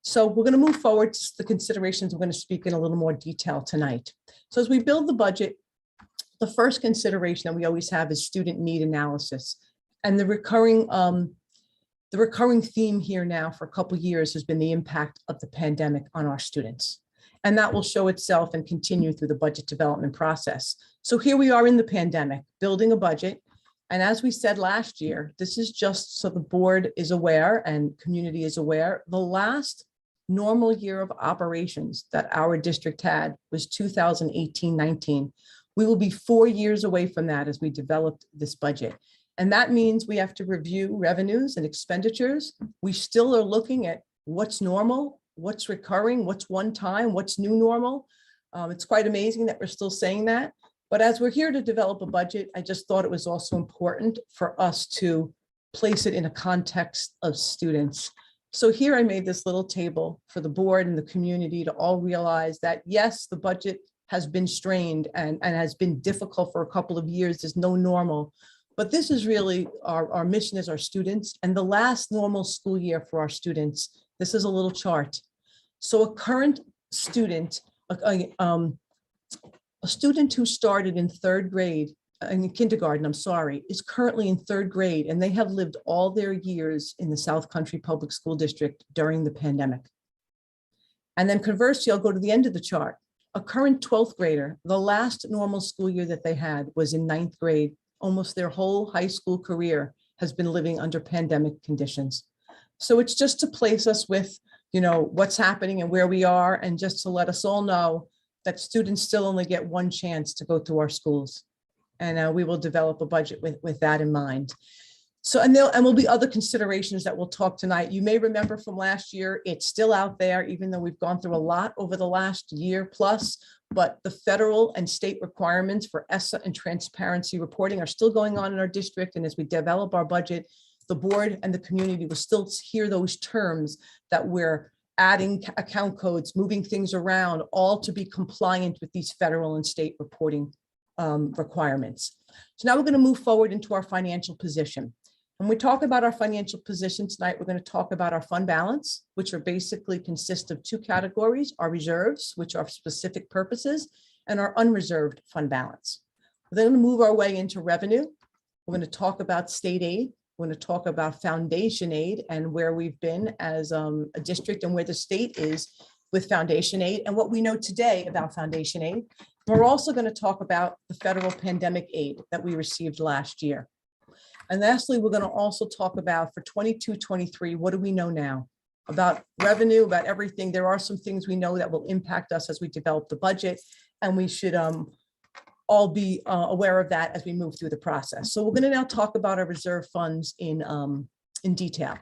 So we're going to move forward to the considerations. We're going to speak in a little more detail tonight. So as we build the budget, the first consideration that we always have is student need analysis. And the recurring theme here now for a couple of years has been the impact of the pandemic on our students. And that will show itself and continue through the budget development process. So here we are in the pandemic, building a budget. And as we said last year, this is just so the board is aware and community is aware, the last normal year of operations that our district had was 2018-19. We will be 4 years away from that as we developed this budget. And that means we have to review revenues and expenditures. We still are looking at what's normal, what's recurring, what's one time, what's new normal. It's quite amazing that we're still saying that. But as we're here to develop a budget, I just thought it was also important for us to place it in a context of students. So here I made this little table for the board and the community to all realize that, yes, the budget has been strained and has been difficult for a couple of years. There's no normal. But this is really our mission as our students, and the last normal school year for our students. This is a little chart. So a current student, a student who started in third grade, in kindergarten, is currently in third grade, and they have lived all their years in the South Country Public School District during the pandemic. And then conversely, I'll go to the end of the chart. A current 12th grader, the last normal school year that they had was in 9th grade. Almost their whole high school career has been living under pandemic conditions. So it's just to place us with, what's happening and where we are, and just to let us all know that students still only get one chance to go through our schools. And we will develop a budget with that in mind. So, and will be other considerations that we'll talk tonight. You may remember from last year, it's still out there, even though we've gone through a lot over the last year plus, but the federal and state requirements for ESSA and transparency reporting are still going on in our district. And as we develop our budget, the board and the community will still hear those terms that we're adding account codes, moving things around, all to be compliant with these federal and state reporting requirements. So now we're going to move forward into our financial position. When we talk about our financial position tonight, we're going to talk about our fund balance, which are basically consist of two categories: our reserves, which are specific purposes, and our unreserved fund balance. We're then going to move our way into revenue. We're going to talk about state aid. We're going to talk about foundation aid and where we've been as a district and where the state is with foundation aid and what we know today about foundation aid. We're also going to talk about the federal pandemic aid that we received last year. And lastly, we're going to also talk about for 22-23, what do we know now about revenue, about everything? There are some things we know that will impact us as we develop the budget, and we should all be aware of that as we move through the process. So we're going to now talk about our reserve funds in detail.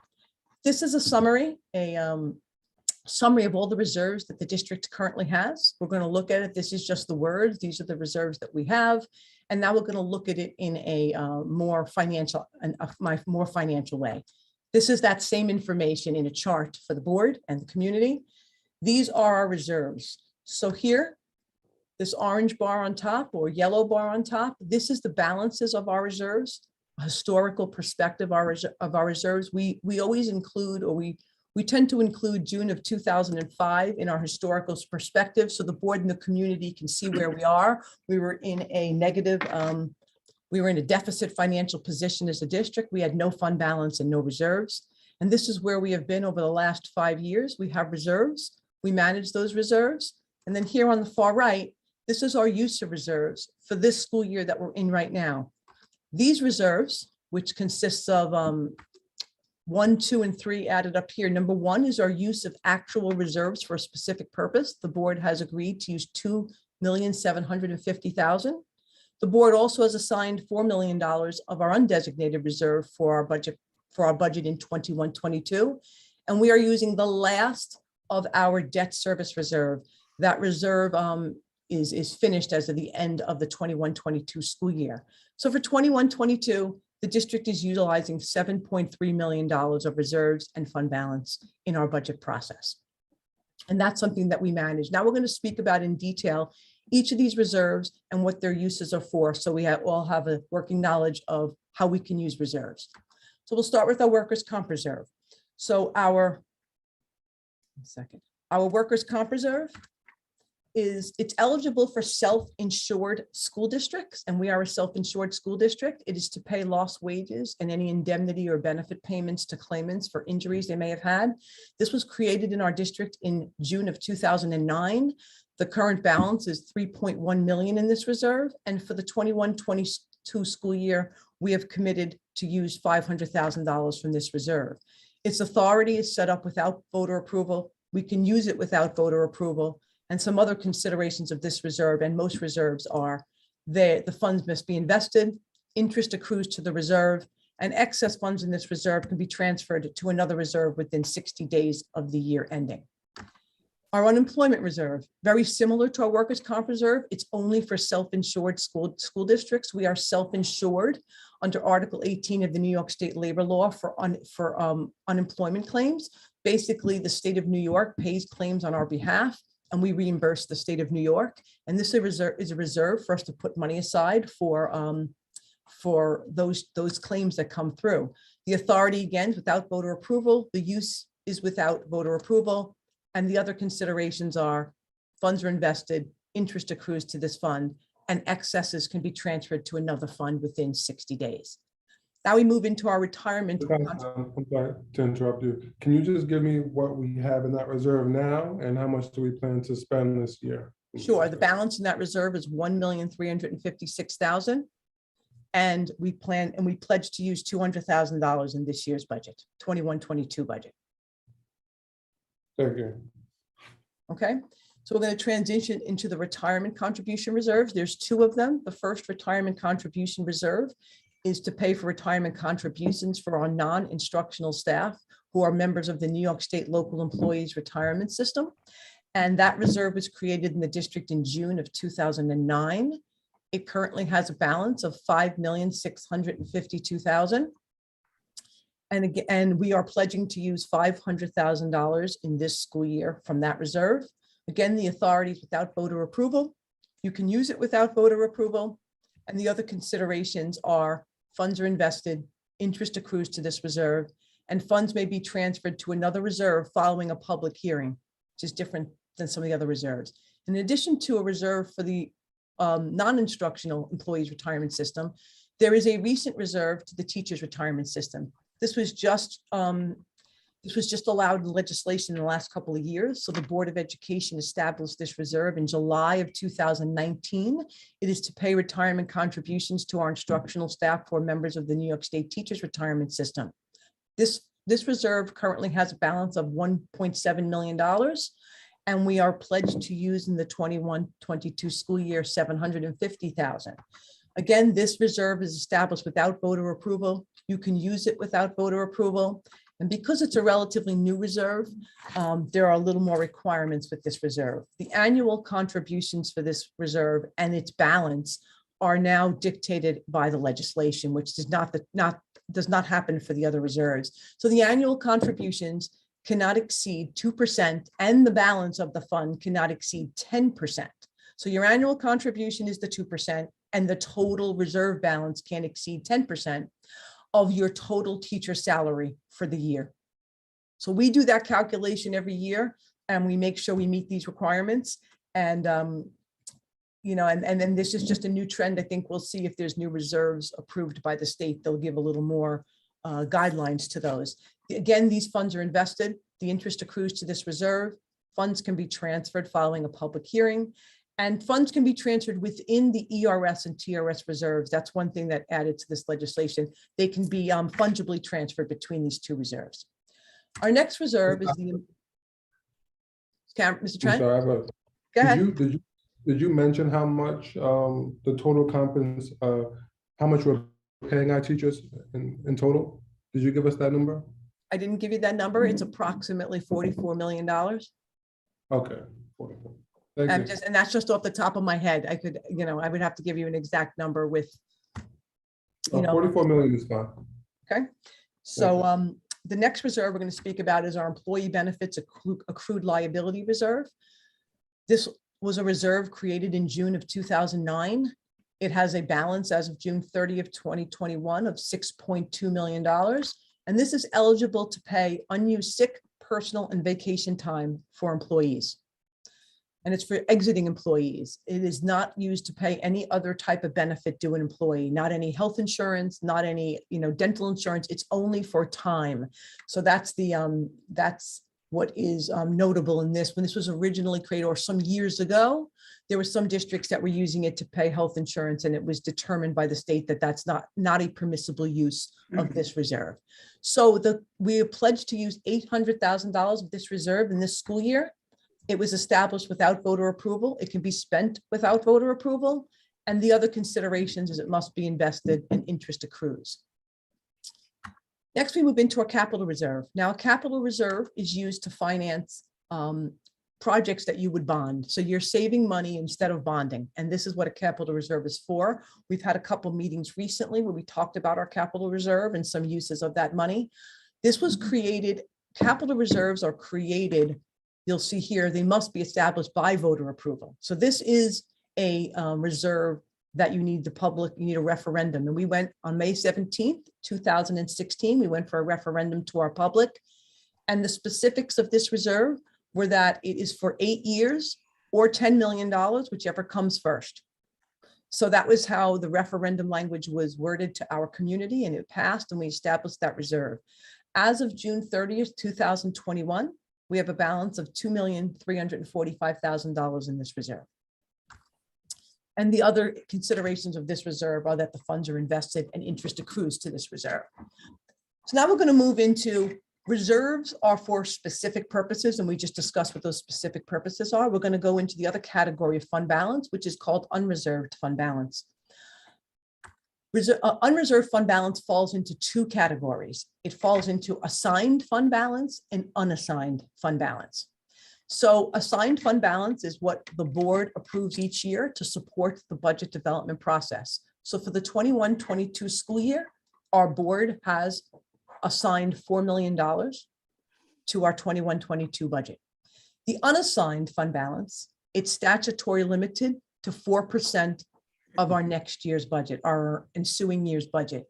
This is a summary of all the reserves that the district currently has. We're going to look at it. This is just the words. These are the reserves that we have. And now we're going to look at it in a more financial way. This is that same information in a chart for the board and the community. These are our reserves. So here, this orange bar on top or yellow bar on top, this is the balances of our reserves, a historical perspective of our reserves. We always include, or we We tend to include June of 2005 in our historical perspective, so the board and the community can see where we are. We were in a negative, we were in a deficit financial position as a district. We had no fund balance and no reserves. And this is where we have been over the last 5 years. We have reserves. We manage those reserves. And then here on the far right, this is our use of reserves for this school year that we're in right now. These reserves, which consists of 1, 2, and 3 added up here. Number 1 is our use of actual reserves for a specific purpose. The board has agreed to use $2,750,000. The board also has assigned $4 million of our undesignated reserve for our budget in 21-22. And we are using the last of our debt service reserve. That reserve is finished as of the end of the 21-22 school year. So for 21-22, the district is utilizing $7.3 million of reserves and fund balance in our budget process. And that's something that we manage. Now we're going to speak about in detail each of these reserves and what their uses are for. So we all have a working knowledge of how we can use reserves. So we'll start with our workers' comp reserve. So our workers' comp reserve it's eligible for self-insured school districts, and we are a self-insured school district. It is to pay lost wages and any indemnity or benefit payments to claimants for injuries they may have had. This was created in our district in June of 2009. The current balance is $3.1 million in this reserve, and for the 21-22 school year, we have committed to use $500,000 from this reserve. Its authority is set up without voter approval. We can use it without voter approval. And some other considerations of this reserve, and most reserves are the funds must be invested, interest accrues to the reserve, and excess funds in this reserve can be transferred to another reserve within 60 days of the year ending. Our unemployment reserve, very similar to our workers' comp reserve, it's only for self-insured school districts. We are self-insured under Article 18 of the New York State Labor Law for unemployment claims. Basically, the state of New York pays claims on our behalf, and we reimburse the state of New York. And this is a reserve for us to put money aside for those claims that come through. The authority, again, without voter approval. The use is without voter approval. And the other considerations are funds are invested, interest accrues to this fund, and excesses can be transferred to another fund within 60 days. Now we move into our retirement. I'm sorry to interrupt you. Can you just give me what we have in that reserve now and how much do we plan to spend this year? Sure. The balance in that reserve is $1,356,000. And we pledge to use $200,000 in this year's budget, 21-22 budget. Thank you. Okay. So we're going to transition into the retirement contribution reserves. There's 2 of them. The first retirement contribution reserve is to pay for retirement contributions for our non-instructional staff who are members of the New York State Local Employees Retirement System. And that reserve was created in the district in June of 2009. It currently has a balance of $5,652,000. And again, we are pledging to use $500,000 in this school year from that reserve. Again, the authority is without voter approval. You can use it without voter approval. And the other considerations are funds are invested, interest accrues to this reserve, and funds may be transferred to another reserve following a public hearing, which is different than some of the other reserves. In addition to a reserve for the non-instructional employees retirement system, there is a recent reserve to the teachers retirement system. This was just allowed in legislation in the last couple of years. So the Board of Education established this reserve in July of 2019. It is to pay retirement contributions to our instructional staff who are members of the New York State Teachers Retirement System. This reserve currently has a balance of $1.7 million, and we are pledged to use in the 21-22 school year $750,000. Again, this reserve is established without voter approval. You can use it without voter approval. And because it's a relatively new reserve, there are a little more requirements with this reserve. The annual contributions for this reserve and its balance are now dictated by the legislation, which does not happen for the other reserves. So the annual contributions cannot exceed 2%, and the balance of the fund cannot exceed 10%. So your annual contribution is the 2%, and the total reserve balance can't exceed 10% of your total teacher salary for the year. So we do that calculation every year and we make sure we meet these requirements. And, and then this is just a new trend. I think we'll see if there's new reserves approved by the state. They'll give a little more guidelines to those. Again, these funds are invested. The interest accrues to this reserve. Funds can be transferred following a public hearing. And funds can be transferred within the ERS and TRS reserves. That's one thing that added to this legislation. They can be fungibly transferred between these two reserves. Our next reserve is the Mr. I'm Trent. sorry, Go ahead. Did you mention how much the total how much we're paying our teachers in total? Did you give us that number? I didn't give you that number. It's approximately $44 million. Okay, 44. Thank you. And that's just off the top of my head. I could, I would have to give you an exact number with, 44 million is fine. Okay. So the next reserve we're going to speak about is our employee benefits accrued liability reserve. This was a reserve created in June of 2009. It has a balance as of June 30th, 2021 of $6.2 million. And this is eligible to pay unused sick, personal, and vacation time for employees. And it's for exiting employees. It is not used to pay any other type of benefit due an employee, not any health insurance, not any, dental insurance. It's only for time. So that's what is notable in this. When this was originally created, or some years ago, there were some districts that were using it to pay health insurance, and it was determined by the state that that's not a permissible use of this reserve. So we are pledged to use $800,000 of this reserve in this school year. It was established without voter approval. It can be spent without voter approval. And the other considerations is it must be invested and interest accrues. Next, we move into a capital reserve. Now, a capital reserve is used to finance projects that you would bond. So you're saving money instead of bonding. And this is what a capital reserve is for. We've had a couple meetings recently where we talked about our capital reserve and some uses of that money. This was created, capital reserves are created, you'll see here, they must be established by voter approval. So this is a reserve that you need a referendum. And we went on May 17th, 2016, we went for a referendum to our public. And the specifics of this reserve were that it is for 8 years or $10 million, whichever comes first. So that was how the referendum language was worded to our community, and it passed, and we established that reserve. As of June 30th, 2021, we have a balance of $2,345,000 in this reserve. And the other considerations of this reserve are that the funds are invested and interest accrues to this reserve. So now we're going to move into reserves are for specific purposes, and we just discussed what those specific purposes are. We're going to go into the other category of fund balance, which is called unreserved fund balance. Unreserved fund balance falls into two categories. It falls into assigned fund balance and unassigned fund balance. So assigned fund balance is what the board approves each year to support the budget development process. So for the 21-22 school year, our board has assigned $4 million to our 21-22 budget. The unassigned fund balance, it's statutory limited to 4% of our next year's budget, our ensuing year's budget.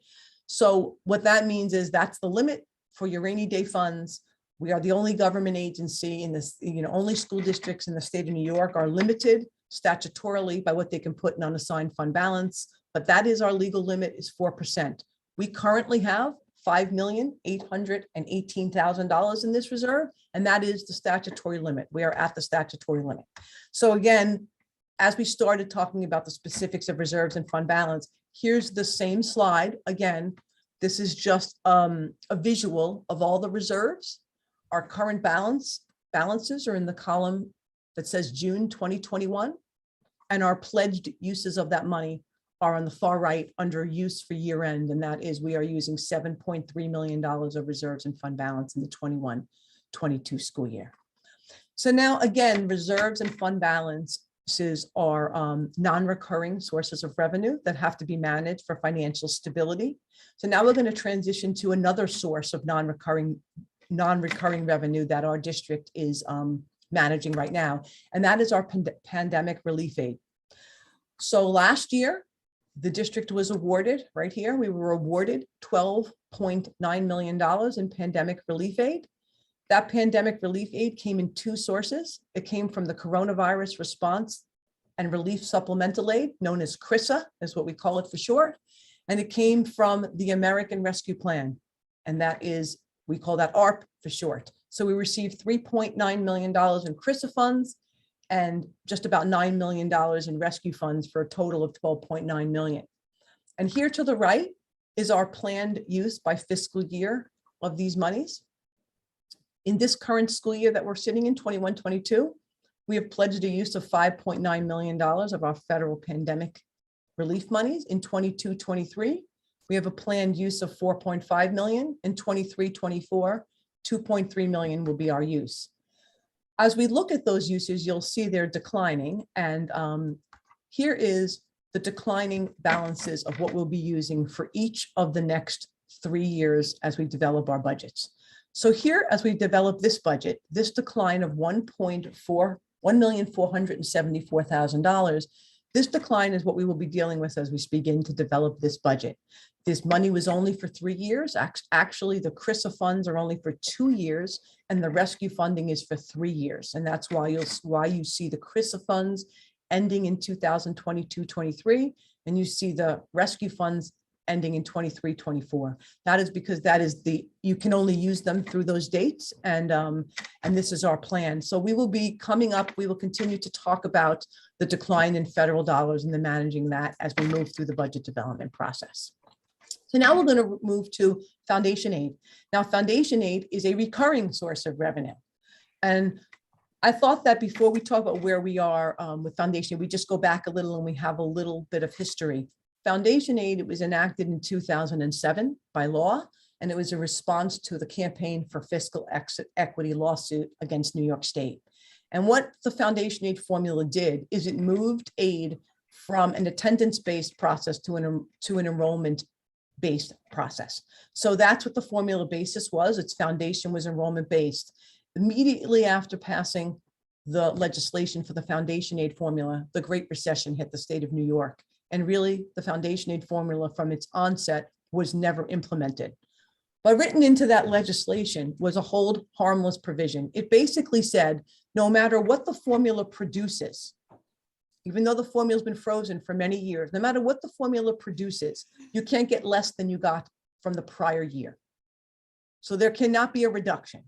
So what that means is that's the limit for your rainy day funds. We are the only government agency in this, only school districts in the state of New York are limited statutorily by what they can put in unassigned fund balance, but that is our legal limit is 4%. We currently have $5,818,000 in this reserve, and that is the statutory limit. We are at the statutory limit. So again, as we started talking about the specifics of reserves and fund balance, here's the same slide. Again, this is just a visual of all the reserves. Our current balances are in the column that says June 2021, and our pledged uses of that money are on the far right under use for year end, and that is we are using $7.3 million of reserves and fund balance in the 21-22 school year. So now again, reserves and fund balances are non-recurring sources of revenue that have to be managed for financial stability. So now we're going to transition to another source of non-recurring revenue that our district is managing right now, and that is our pandemic relief aid. So last year, the district was awarded, right here, we were awarded $12.9 million in pandemic relief aid. That pandemic relief aid came in two sources. It came from the coronavirus response and relief supplemental aid, known as CRISA, is what we call it for short. And it came from the American Rescue Plan. And that is, we call that ARP for short. So we received $3.9 million in CRISA funds and just about $9 million in rescue funds for a total of $12.9 million. And here to the right is our planned use by fiscal year of these monies. In this current school year that we're sitting in, 21-22, we have pledged a use of $5.9 million of our federal pandemic relief monies. In 22-23, we have a planned use of $4.5 million. In 23-24, $2.3 million will be our use. As we look at those uses, you'll see they're declining. And here is the declining balances of what we'll be using for each of the next 3 years as we develop our budgets. So here, as we develop this budget, this decline of $1,474,000, this decline is what we will be dealing with as we begin to develop this budget. This money was only for 3 years. Actually, the CRISA funds are only for 2 years, and the rescue funding is for 3 years. And that's why you see the CRISA funds ending in 2022-23, and you see the rescue funds ending in 23-24. That is because you can only use them through those dates, and this is our plan. So we will be coming up, we will continue to talk about the decline in federal dollars and the managing that as we move through the budget development process. So now we're going to move to foundation aid. Now, foundation aid is a recurring source of revenue. And I thought that before we talk about where we are with foundation, we just go back a little and we have a little bit of history. Foundation aid, it was enacted in 2007 by law, and it was a response to the Campaign for Fiscal Equity lawsuit against New York State. And what the foundation aid formula did is it moved aid from an attendance-based process to an enrollment-based process. So that's what the formula basis was. Its foundation was enrollment-based. Immediately after passing the legislation for the foundation aid formula, the Great Recession hit the state of New York. And really, the foundation aid formula from its onset was never implemented. But written into that legislation was a hold harmless provision. It basically said, no matter what the formula produces, even though the formula has been frozen for many years, no matter what the formula produces, you can't get less than you got from the prior year. So there cannot be a reduction.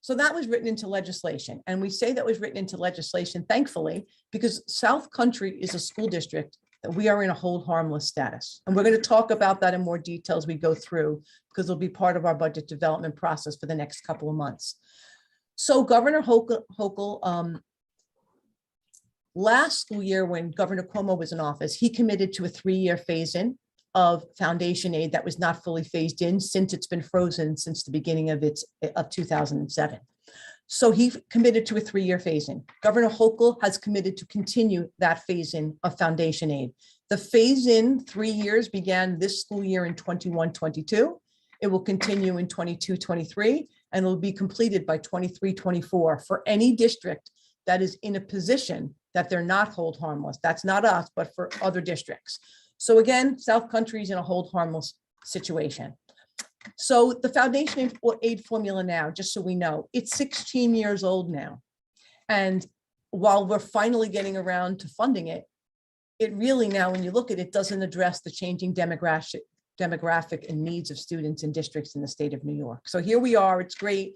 So that was written into legislation. And we say that was written into legislation, thankfully, because South Country is a school district that we are in a hold harmless status. And we're going to talk about that in more detail as we go through, because it'll be part of our budget development process for the next couple of months. So Governor Hochul, last school year when Governor Cuomo was in office, he committed to a 3-year phase-in of foundation aid that was not fully phased in since it's been frozen since the beginning of 2007. So he committed to a 3-year phase-in. Governor Hochul has committed to continue that phase-in of foundation aid. The phase-in 3 years began this school year in 21-22. It will continue in 22-23, and it will be completed by 23-24 for any district that is in a position that they're not hold harmless. That's not us, but for other districts. So again, South Country is in a hold harmless situation. So the foundation aid formula now, just so we know, it's 16 years old now. And while we're finally getting around to funding it, it really now, when you look at it, doesn't address the changing demographic and needs of students and districts in the state of New York. So here we are, it's great,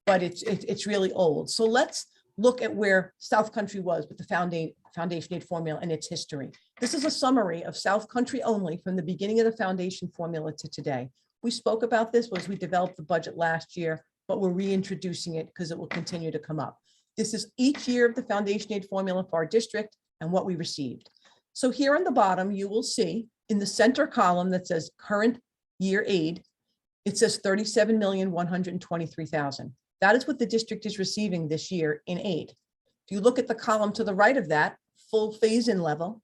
but it's really old. So let's look at where South Country was with the foundation aid formula and its history. This is a summary of South Country only from the beginning of the foundation formula to today. We spoke about this as we developed the budget last year, but we're reintroducing it because it will continue to come up. This is each year of the foundation aid formula for our district and what we received. So here on the bottom, you will see in the center column that says current year aid, it says $37,123,000. That is what the district is receiving this year in aid. If you look at the column to the right of that, full phase-in level,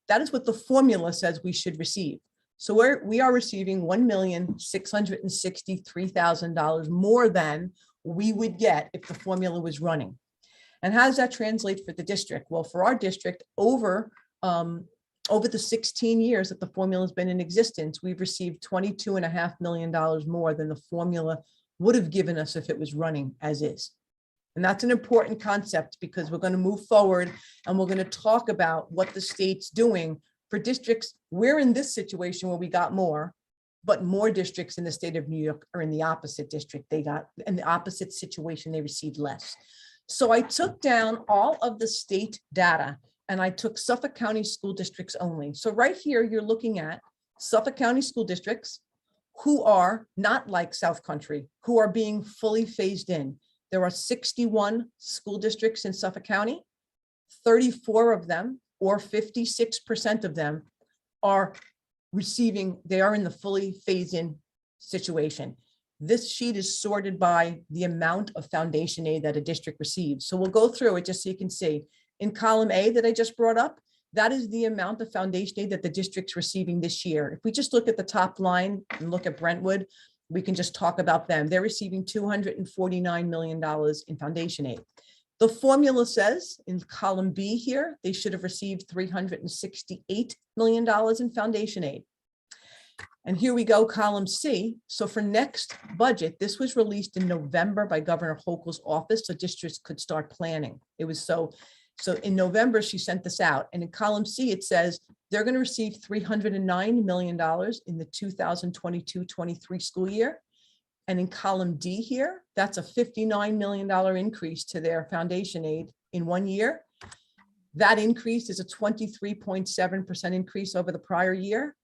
that is what the formula says we should receive. So we are receiving $1,663,000 more than we would get if the formula was running. And how does that translate for the district? Well, for our district, over the 16 years that the formula has been in existence, we've received $22.5 million more than the formula would have given us if it was running as is. And that's an important concept because we're going to move forward and we're going to talk about what the state's doing for districts. We're in this situation where we got more, but more districts in the state of New York are in the opposite district. They got in the opposite situation, they received less. So I took down all of the state data and I took Suffolk County school districts only. So right here, you're looking at Suffolk County school districts who are not like South Country, who are being fully phased in. There are 61 school districts in Suffolk County. 34 of them, or 56% of them, are receiving, they are in the fully phase-in situation. This sheet is sorted by the amount of foundation aid that a district receives. So we'll go through it just so you can see. In column A that I just brought up, that is the amount of foundation aid that the district's receiving this year. If we just look at the top line and look at Brentwood, we can just talk about them. They're receiving $249 million in foundation aid. The formula says in column B here, they should have received $368 million in foundation aid. And here we go, column C. So for next budget, this was released in November by Governor Hochul's office, so districts could start planning. It was so in November, she sent this out. And in column C, it says they're going to receive $309 million in the 2022-23 school year. And in column D here, that's a $59 million increase to their foundation aid in 1 year. That increase is a 23.7% increase over the prior year.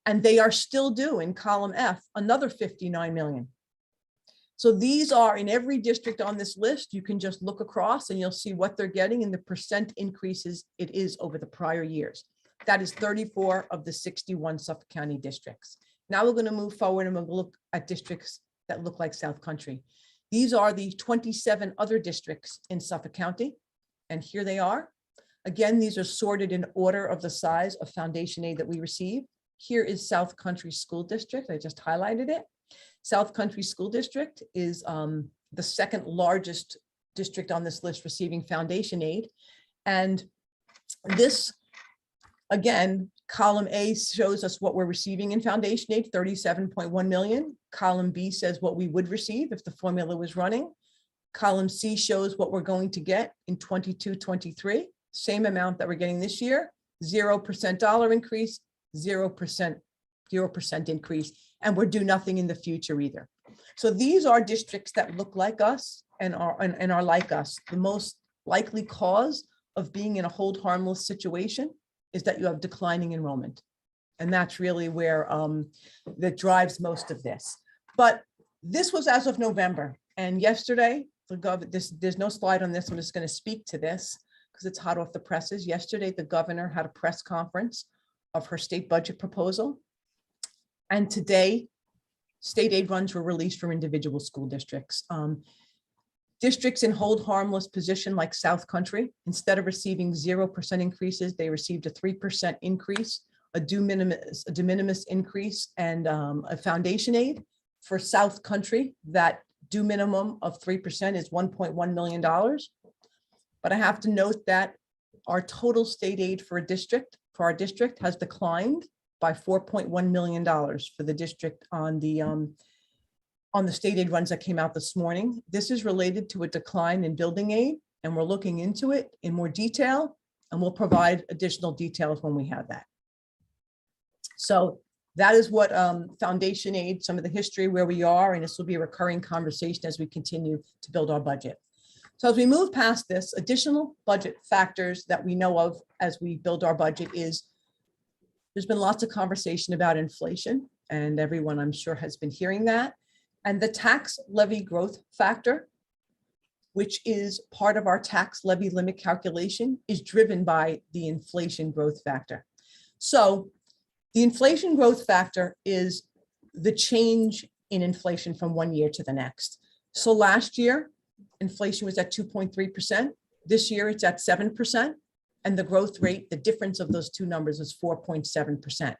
And they are still due in column F, another $59 million. So these are in every district on this list. You can just look across and you'll see what they're getting and the percent increases it is over the prior years. That is 34 of the 61 Suffolk County districts. Now we're going to move forward and we'll look at districts that look like South Country. These are the 27 other districts in Suffolk County. And here they are. Again, these are sorted in order of the size of foundation aid that we receive. Here is South Country School District. I just highlighted it. South Country School District is the second largest district on this list receiving foundation aid. And this, again, column A shows us what we're receiving in foundation aid, 37.1 million. Column B says what we would receive if the formula was running. Column C shows what we're going to get in 22-23, same amount that we're getting this year, 0% dollar increase, 0% increase, and we're due nothing in the future either. So these are districts that look like us and are like us. The most likely cause of being in a hold harmless situation is that you have declining enrollment. And that's really where that drives most of this. But this was as of November. And yesterday, there's no slide on this. I'm just going to speak to this because it's hot off the presses. Yesterday, the governor had a press conference of her state budget proposal. And today, state aid runs were released from individual school districts. Districts in hold harmless position like South Country, instead of receiving 0% increases, they received a 3% increase, a de minimis increase, and a foundation aid. For South Country, that due minimum of 3% is $1.1 million. But I have to note that our total state aid for our district has declined by $4.1 million for the district on the state aid runs that came out this morning. This is related to a decline in building aid, and we're looking into it in more detail, and we'll provide additional details when we have that. So that is what foundation aid, some of the history where we are, and this will be a recurring conversation as we continue to build our budget. So as we move past this, additional budget factors that we know of as we build our budget is there's been lots of conversation about inflation, and everyone I'm sure has been hearing that. And the tax levy growth factor, which is part of our tax levy limit calculation, is driven by the inflation growth factor. So the inflation growth factor is the change in inflation from 1 year to the next. So last year, inflation was at 2.3%. This year, it's at 7%. And the growth rate, the difference of those two numbers is 4.7%.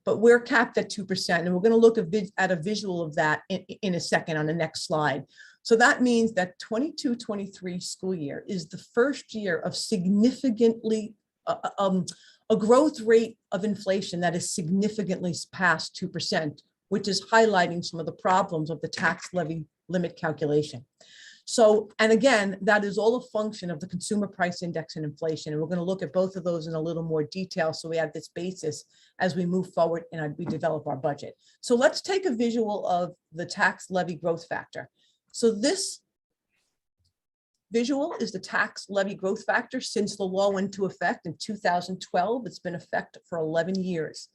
But we're capped at 2%. And we're going to look at a visual of that in a second on the next slide. So that means that 22-23 school year is the first year of significantly a growth rate of inflation that is significantly past 2%, which is highlighting some of the problems of the tax levy limit calculation. So, and again, that is all a function of the consumer price index and inflation. And we're going to look at both of those in a little more detail. So we have this basis as we move forward and we develop our budget. So let's take a visual of the tax levy growth factor. So this visual is the tax levy growth factor since the law went into effect in 2012. It's been in effect for 11 years.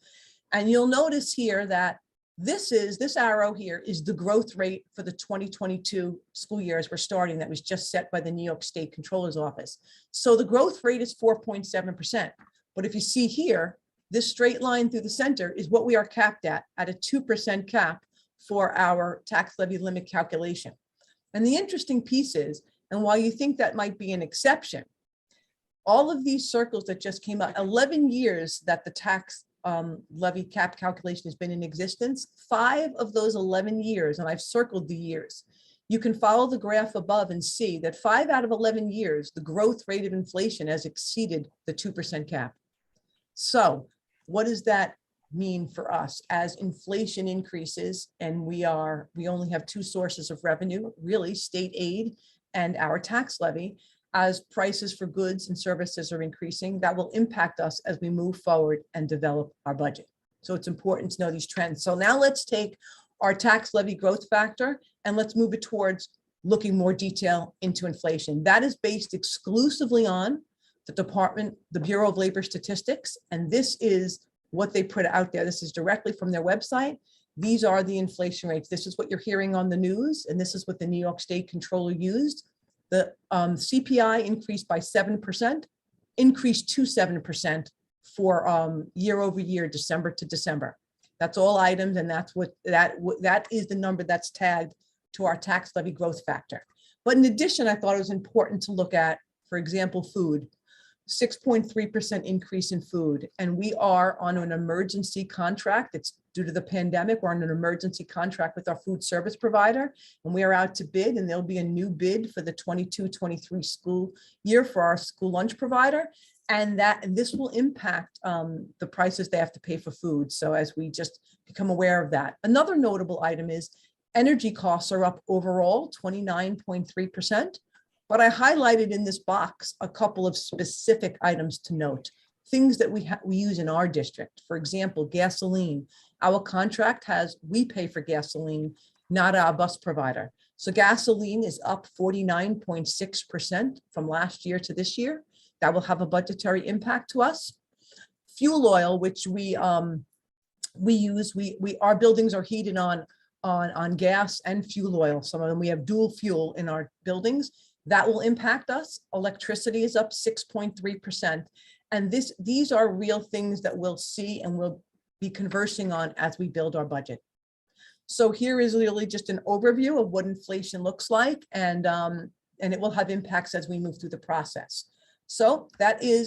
And you'll notice here that this arrow here is the growth rate for the 2022 school year as we're starting, that was just set by the New York State Controller's Office. So the growth rate is 4.7%. But if you see here, this straight line through the center is what we are capped at a 2% cap for our tax levy limit calculation. And the interesting piece is, and while you think that might be an exception, all of these circles that just came out, 11 years that the tax levy cap calculation has been in existence, 5 of those 11 years, and I've circled the years, you can follow the graph above and see that 5 out of 11 years, the growth rate of inflation has exceeded the 2% cap. So what does that mean for us as inflation increases? And we only have 2 sources of revenue, really, state aid and our tax levy. As prices for goods and services are increasing, that will impact us as we move forward and develop our budget. So it's important to know these trends. So now let's take our tax levy growth factor and let's move it towards looking more detail into inflation. That is based exclusively on the Bureau of Labor Statistics. And this is what they put out there. This is directly from their website. These are the inflation rates. This is what you're hearing on the news. And this is what the New York State Controller used. The CPI increased by 7%, increased to 7% for year over year, December to December. That's all items, and that is the number that's tagged to our tax levy growth factor. But in addition, I thought it was important to look at, for example, food. 6.3% increase in food, and we are on an emergency contract. It's due to the pandemic. We're on an emergency contract with our food service provider, and we are out to bid, and there'll be a new bid for the 22-23 school year for our school lunch provider, and this will impact the prices they have to pay for food. So as we just become aware of that. Another notable item is energy costs are up overall 29.3%. But I highlighted in this box a couple of specific items to note, things that we use in our district. For example, gasoline. Our contract we pay for gasoline, not our bus provider. So gasoline is up 49.6% from last year to this year. That will have a budgetary impact to us. Fuel oil, which we use, our buildings are heated on gas and fuel oil. Some of them, we have dual fuel in our buildings. That will impact us. Electricity is up 6.3%. And these are real things that we'll see and we'll be conversing on as we build our budget. So here is really just an overview of what inflation looks like, and it will have impacts as we move through the process. So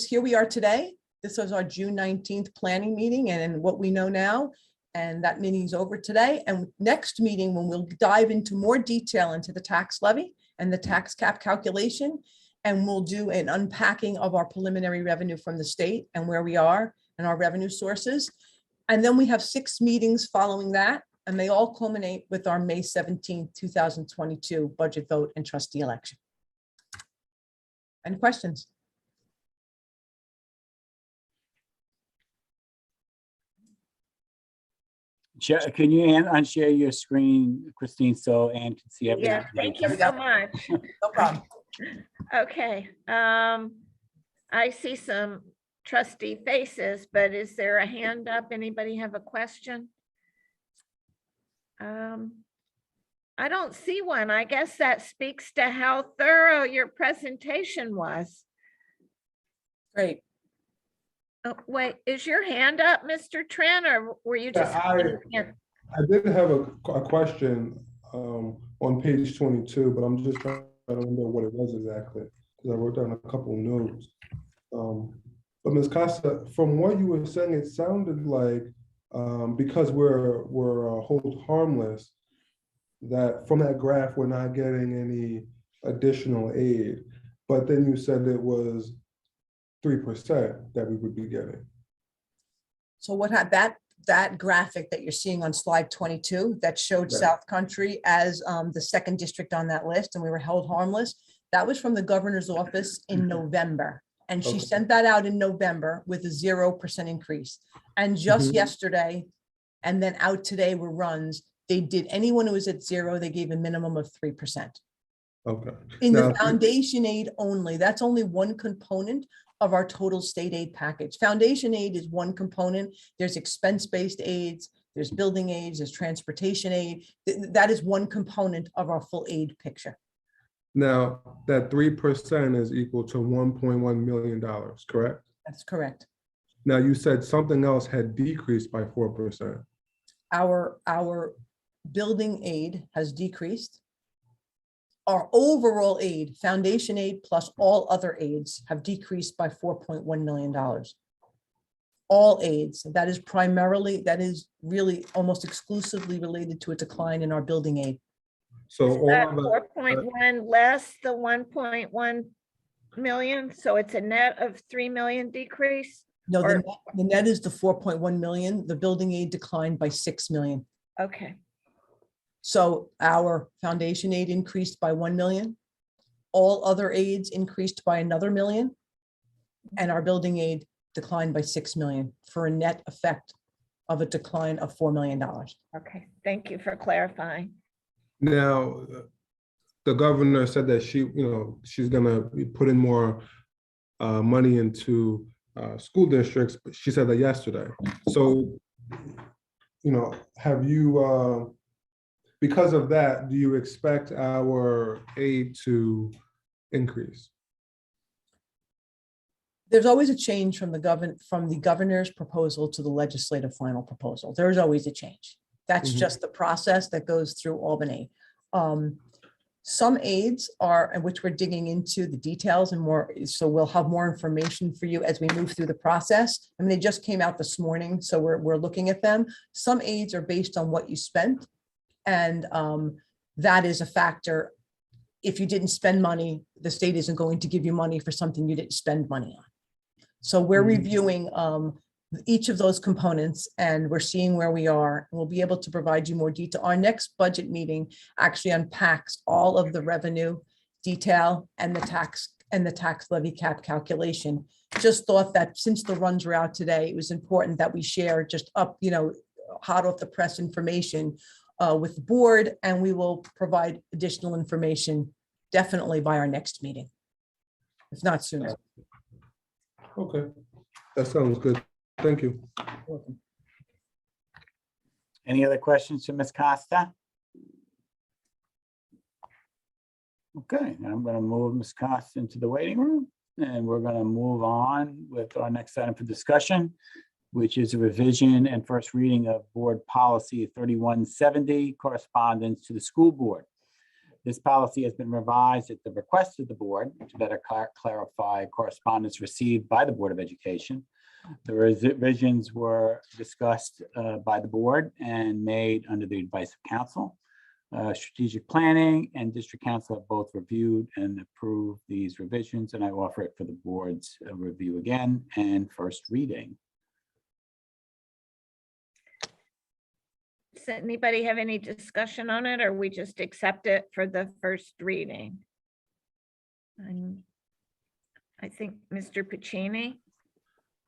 here we are today. This was our June 19th planning meeting and what we know now. And that meeting's over today. And next meeting, when we'll dive into more detail into the tax levy and the tax cap calculation, and we'll do an unpacking of our preliminary revenue from the state and where we are and our revenue sources. And then we have 6 meetings following that, and they all culminate with our May 17th, 2022 budget vote and trustee election. Any questions? Can you unshare your screen, Christine, so Ann can see everything? Yeah, thank you so much. No problem. Okay, I see some trustee faces, but is there a hand up? Anybody have a question? I don't see one. I guess that speaks to how thorough your presentation was. Great. Oh, wait, is your hand up, Mr. Trent, or were you just? I did have a question on page 22, but I'm just trying to remember what it was exactly, because I wrote down a couple notes. But Ms. Costa, from what you were saying, it sounded like because we're hold harmless, that from that graph, we're not getting any additional aid. But then you said it was 3% that we would be getting. So what that graphic that you're seeing on slide 22 that showed Right. South Country as the second district on that list, and we were held harmless. That was from the governor's office in November. And she Okay. sent that out in November with a 0% increase. And just Mhm. yesterday, and then out today were runs, they did, anyone who was at 0, they gave a minimum of 3%. Okay. In the Now, foundation aid only, that's only one component of our total state aid package. Foundation aid is one component. There's expense-based aids, there's building aids, there's transportation aid. That is one component of our full aid picture. Now, that 3% is equal to $1.1 million, correct? That's correct. Now, you said something else had decreased by 4%. Our building aid has decreased. Our overall aid, foundation aid plus all other aids have decreased by $4.1 million. All aids, that is really almost exclusively related to a decline in our building aid. So Is all that of the, 4.1 less the 1.1 million? So it's a net of 3 million decrease? No, Or- the net is the 4.1 million. The building aid declined by 6 million. Okay, So our foundation aid increased by 1 million. All other aids increased by another million. And our building aid declined by 6 million for a net effect of a decline of $4 million. okay. Thank you for clarifying. now, the governor said that she's gonna be putting more money into school districts, but she said that yesterday. So, have you, because of that, do you expect our aid to increase? There's always a change from the governor's proposal to the legislative final proposal. There's always a change. That's Mhm. just the process that goes through Albany. Some aids are, and which we're digging into the details and more, so we'll have more information for you as we move through the process. I mean, they just came out this morning, so we're looking at them. Some aids are based on what you spent. And that is a factor. If you didn't spend money, the state isn't going to give you money for something you didn't spend money on. So we're Mhm. reviewing each of those components and we're seeing where we are. We'll be able to provide you more detail. Our next budget meeting actually unpacks all of the revenue detail and the tax levy cap calculation. Just thought that since the runs were out today, it was important that we share just up, hot off the press information with the board, and we will provide additional information definitely by our next meeting, if not sooner. Okay, that sounds good. Thank you. Any other questions for Ms. Costa? Okay, I'm going to move Ms. Costa into the waiting room, and we're going to move on with our next item for discussion, which is a revision and first reading of Board Policy 3170, correspondence to the school board. This policy has been revised at the request of the board to better clarify correspondence received by the Board of Education. The revisions were discussed by the board and made under the advice of council. Strategic Planning and District Council have both reviewed and approved these revisions, and I offer it for the board's review again and first reading. Does anybody have any discussion on it, or we just accept it for the first reading? I think Mr. Puccini.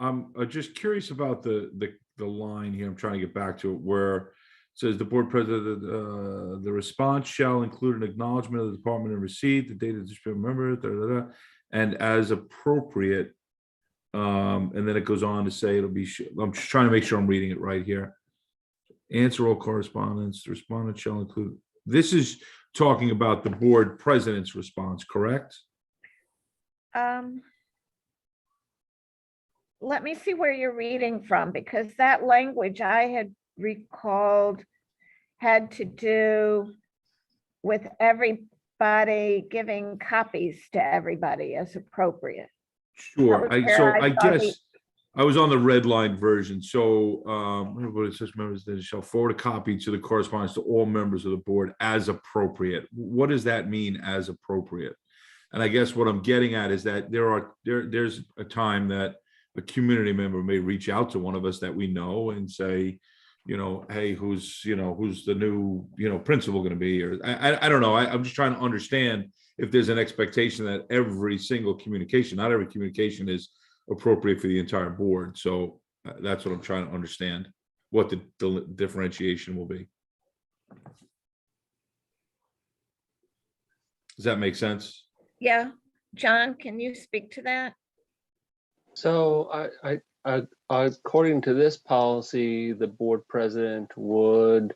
I'm just curious about the line here. I'm trying to get back to it where it says the board president, the response shall include an acknowledgement of the department and receipt, the date of the district member, and as appropriate. And then it goes on to say it'll be, I'm just trying to make sure I'm reading it right here. Answer all correspondence, the respondent shall include, this is talking about the board president's response, correct? Let me see where you're reading from, because that language I had recalled had to do with everybody giving copies to everybody as appropriate. Sure. That was where I thought guess I was on the red line version. So what it says, members that shall forward a copy to the correspondence to all members of the board as appropriate. What does that mean, as appropriate? And I guess what I'm getting at is that there's a time that a community member may reach out to one of us that we know and say, hey, who's the new, principal going to be? Or I don't know. I'm just trying to understand if there's an expectation that every single communication, not every communication is appropriate for the entire board. So that's what I'm trying to understand, what the differentiation will be. Does that make sense? Yeah, John, can you speak to that? So according to this policy, the board president would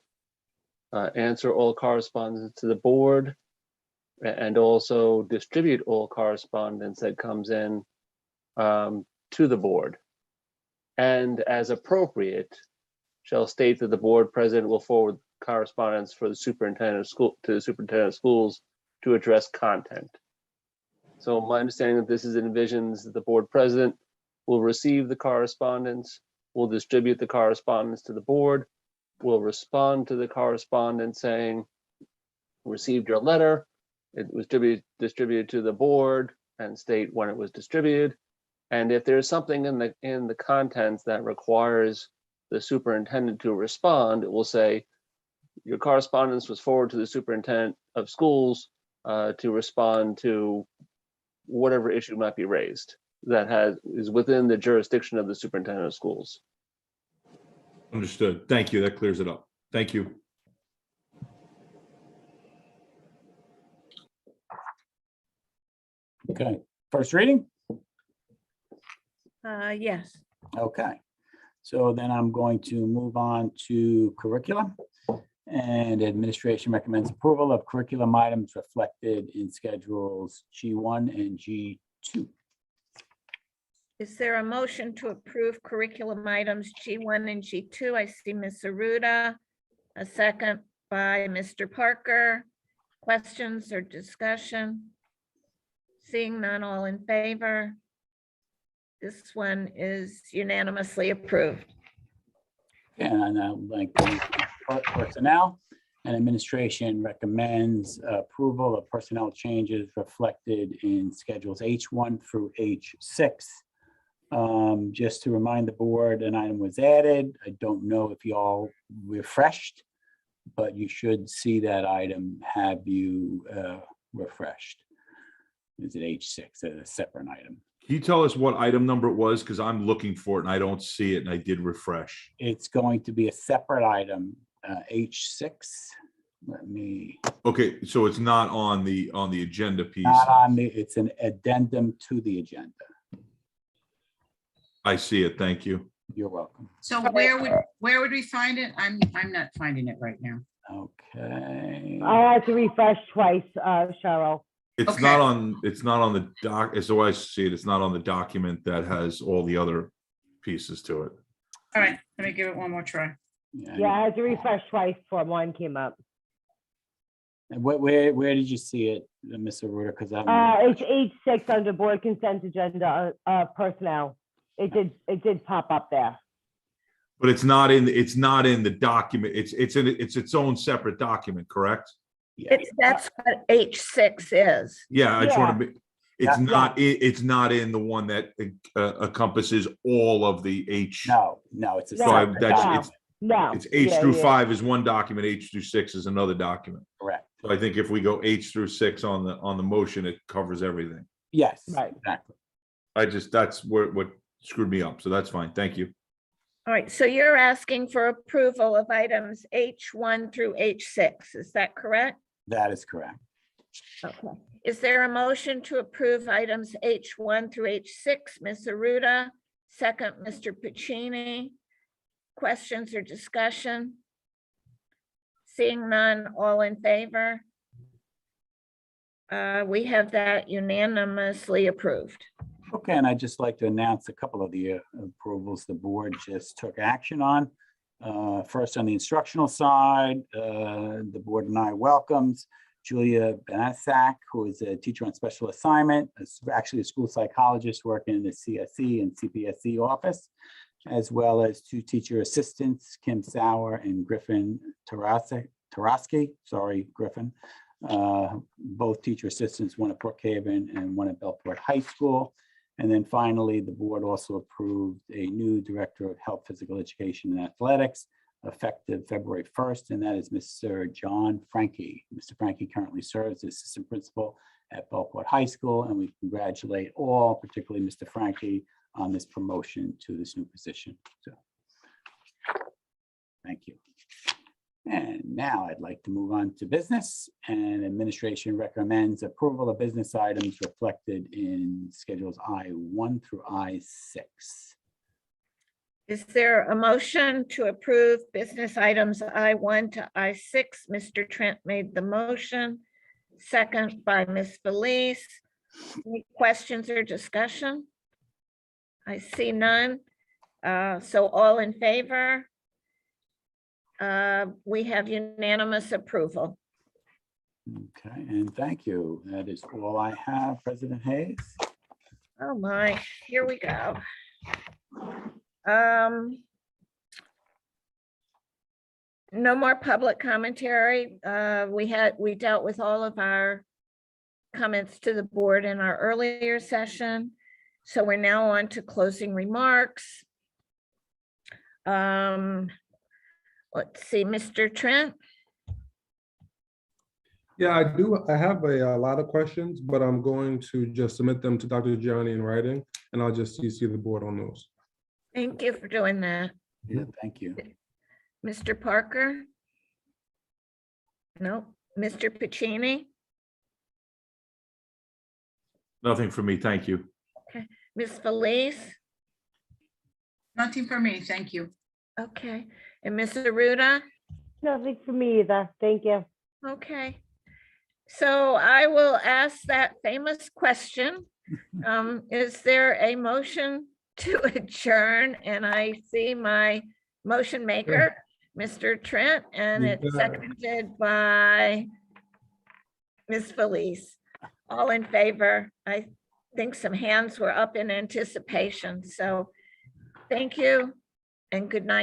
answer all correspondence to the board and also distribute all correspondence that comes in to the board. And as appropriate, shall state that the board president will forward correspondence for the superintendent of school to the superintendent of schools to address content. So my understanding that this is envisions that the board president will receive the correspondence, will distribute the correspondence to the board, will respond to the correspondence saying, received your letter, it was distributed to the board, and state when it was distributed. And if there's something in the contents that requires the superintendent to respond, it will say, your correspondence was forwarded to the superintendent of schools to respond to whatever issue might be raised that is within the jurisdiction of the superintendent of schools. Understood. Thank you. That clears it up. Thank you. Okay, first reading? Yes. Okay, so then I'm going to move on to curriculum. And administration recommends approval of curriculum items reflected in schedules G1 and G2. Is there a motion to approve curriculum items G1 and G2? I see Ms. Aruda, a second by Mr. Parker. Questions or discussion? Seeing none, all in favor? This one is unanimously approved. And I now like personnel, and administration recommends approval of personnel changes reflected in schedules H1 through H6. Just to remind the board, an item was added. I don't know if y'all refreshed, but you should see that item. Have you refreshed? Is it H6 as a separate item? Can you tell us what item number it was? Because I'm looking for it and I don't see it, and I did refresh. It's going to be a separate item, H6. Let me. Okay, so it's not on the agenda piece. Not on the, it's an addendum to the agenda. I see it. Thank you. You're welcome. So where would we find it? I'm not finding it right now. Okay. I had to refresh twice, Cheryl. It's Okay. not on the doc. As I see it, it's not on the document that has all the other pieces to it. All right, let me give it one more try. Yeah, I had to refresh twice before one came up. And where did you see it, Ms. Aruda? Because I'm. It's H6 under board consent agenda, personnel. It did pop up there. But it's not in the document. It's its own separate document, correct? That's what H6 is. Yeah, I just want to be. It's Yeah. It's not in the one that encompasses all of the H. No, it's a No, separate that's- document. No. It's H Yeah, through yeah. 5 is one document. H through 6 is another document. Correct. So I think if we go H through 6 on the motion, it covers everything. Yes, Right. exactly. That's what screwed me up. So that's fine. Thank you. All right, so you're asking for approval of items H1 through H6, is that correct? That is correct. Okay. Is there a motion to approve items H1 through H6? Ms. Aruda, second, Mr. Pacini. Questions or discussion? Seeing none, all in favor? We have that unanimously approved. Okay, and I'd just like to announce a couple of the approvals the board just took action on. First, on the instructional side, the board and I welcomes Julia Benasak, who is a teacher on special assignment, actually a school psychologist working in the CSE and CPSE office, as well as two teacher assistants, Kim Sauer and Griffin Tarasky, sorry, Griffin. Both teacher assistants, one at Brookhaven and one at Belport High School, And then finally, the board also approved a new Director of Health, Physical Education and Athletics effective February 1st, and that is Mr. John Frankie. Mr. Frankie currently serves as Assistant Principal at Belport High School, and we congratulate all, particularly Mr. Frankie, on this promotion to this new position. So, thank you. And now I'd like to move on to business, and administration recommends approval of business items reflected in schedules I-1 through I-6. Is there a motion to approve business items I-1 to I-6? Mr. Trent made the motion, second by Ms. Felice. Any questions or discussion? I see none. So all in favor? We have unanimous approval. Okay, and thank you. That is all I have, President Hayes. Oh my, here we go. No more public commentary. We dealt with all of our comments to the board in our earlier session. So we're now on to closing remarks. Let's see, Mr. Trent. Yeah, I have a lot of questions, but I'm going to just submit them to Dr. Gianni in writing, and I'll just CC the board on those. Thank you for doing that. Yeah, thank you. Mr. Parker? No. Mr. Pacini? Nothing for me, thank you. Ms. Felice? Nothing for me, thank you. Okay. And Ms. Aruda? Nothing for me either. Thank you. Okay. So I will ask that famous question. Is there a motion to adjourn? And I see my motion maker, Mr. Trent, and it's seconded by Ms. Felice. All in favor? I think some hands were up in anticipation. So thank you and good night.